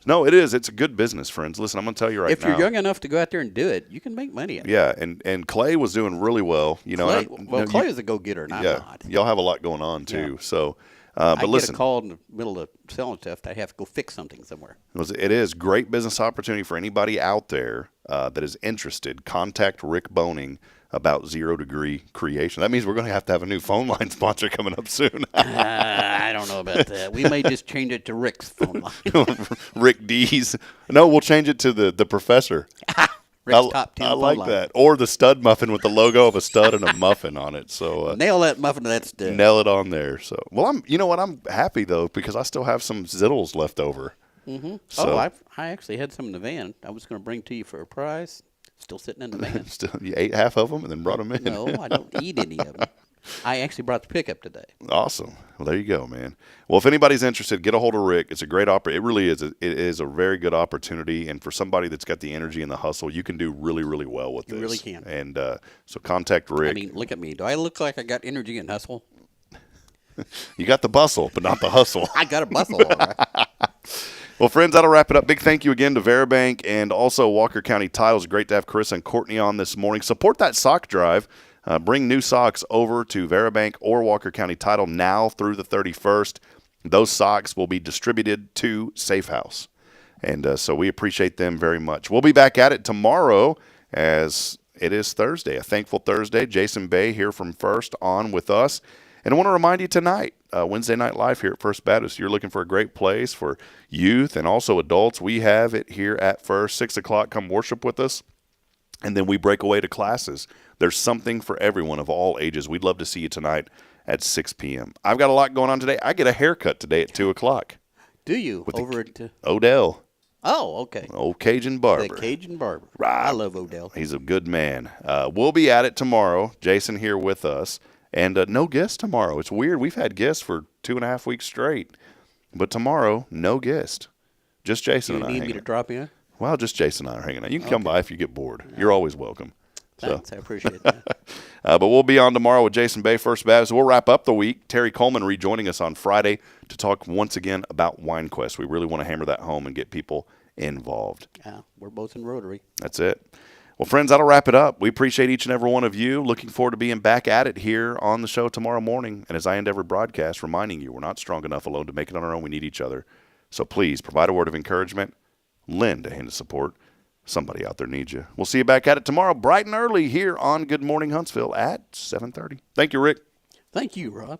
No, it is. It's a good business, friends. Listen, I'm going to tell you right now. If you're young enough to go out there and do it, you can make money at it. Yeah, and Clay was doing really well. Clay is a go-getter, and I'm not. Y'all have a lot going on, too. Yeah. So, but listen. I get a call in the middle of selling stuff that I have to go fix something somewhere. It is great business opportunity for anybody out there that is interested. Contact Rick Boning about 0 Degree Creation. That means we're going to have a new phone line sponsor coming up soon. I don't know about that. We may just change it to Rick's phone line. Rick D's. No, we'll change it to the professor. Rick's top 10 I phone like line. that. Or the stud muffin with the logo of a stud and a muffin on it. So nail that muffin to that stud. Nail it on there. So you know what? I'm happy though because I still have some Zittles left over. Mm-hmm. So, I actually had some in the van. I was going to bring to you for a prize. Still sitting in the van. You ate half of them and then brought them in. No, I don't eat any of them. I actually brought the pickup today. Awesome. Well, there you go, man. Well, if anybody's interested, get a hold of Rick. It's a great opportunity. It really is. It is a very good opportunity. And for somebody that's got the energy and the hustle, you can do really, really well with this. You really can. And so contact Rick. I mean, look at me. Do I look like I got energy and hustle? You got the bustle, but not the hustle. I got a bustle, all right. Well, friends, that'll wrap it up. Big thank you again to Veribank and also Walker County Titles. Great to have Chris and Courtney on this morning. Support that sock drive. Bring new socks over to Veribank or Walker County Title now through the 31st. Those socks will be distributed to Safe House. And so we appreciate them very much. We'll be back at it tomorrow as it is Thursday, a thankful Thursday. Jason Bay here from First on with us. And I want to remind you tonight, Wednesday Night Live here at First Baptist, you're looking for a great place for youth and also adults. We have it here at First, 6 o'clock. Come worship with us. And then we break away to classes. There's something for everyone of all ages. We'd love to see you tonight at 6 p.m. I've got a lot going on today. I get a haircut today at 2 o'clock. Do you? With over at Odell. Oh, okay. Old Cajun Barber. The Cajun Barber. Right. I love Odell. He's a good man. We'll be at it tomorrow. Jason here with us. And no guest tomorrow. It's weird. We've had guests for 2.5 weeks straight. But tomorrow, no guest. Just Jason and I. You need me to drop in? Well, just Jason and I are hanging out. You can come by if you get bored. You're always welcome. Thanks. I appreciate that. But we'll be on tomorrow with Jason Bay, First Baptist. We'll wrap up the week. Terry Coleman rejoining us on Friday to talk once again about WineQuest. We really want to hammer that home and get people involved. Yeah, we're both in Rotary. That's it. Well, friends, that'll wrap it up. We appreciate each and every one of you. Looking forward to being back at it here on the show tomorrow morning. And as I end every broadcast, reminding you we're not strong enough alone to make it on our own. We need each other. So please provide a word of encouragement. Lend a hand of support. Somebody out there needs you. We'll see you back at it tomorrow, bright and early, here on Good Morning Huntsville at 7:30. Thank you, Rick. Thank you, Rob.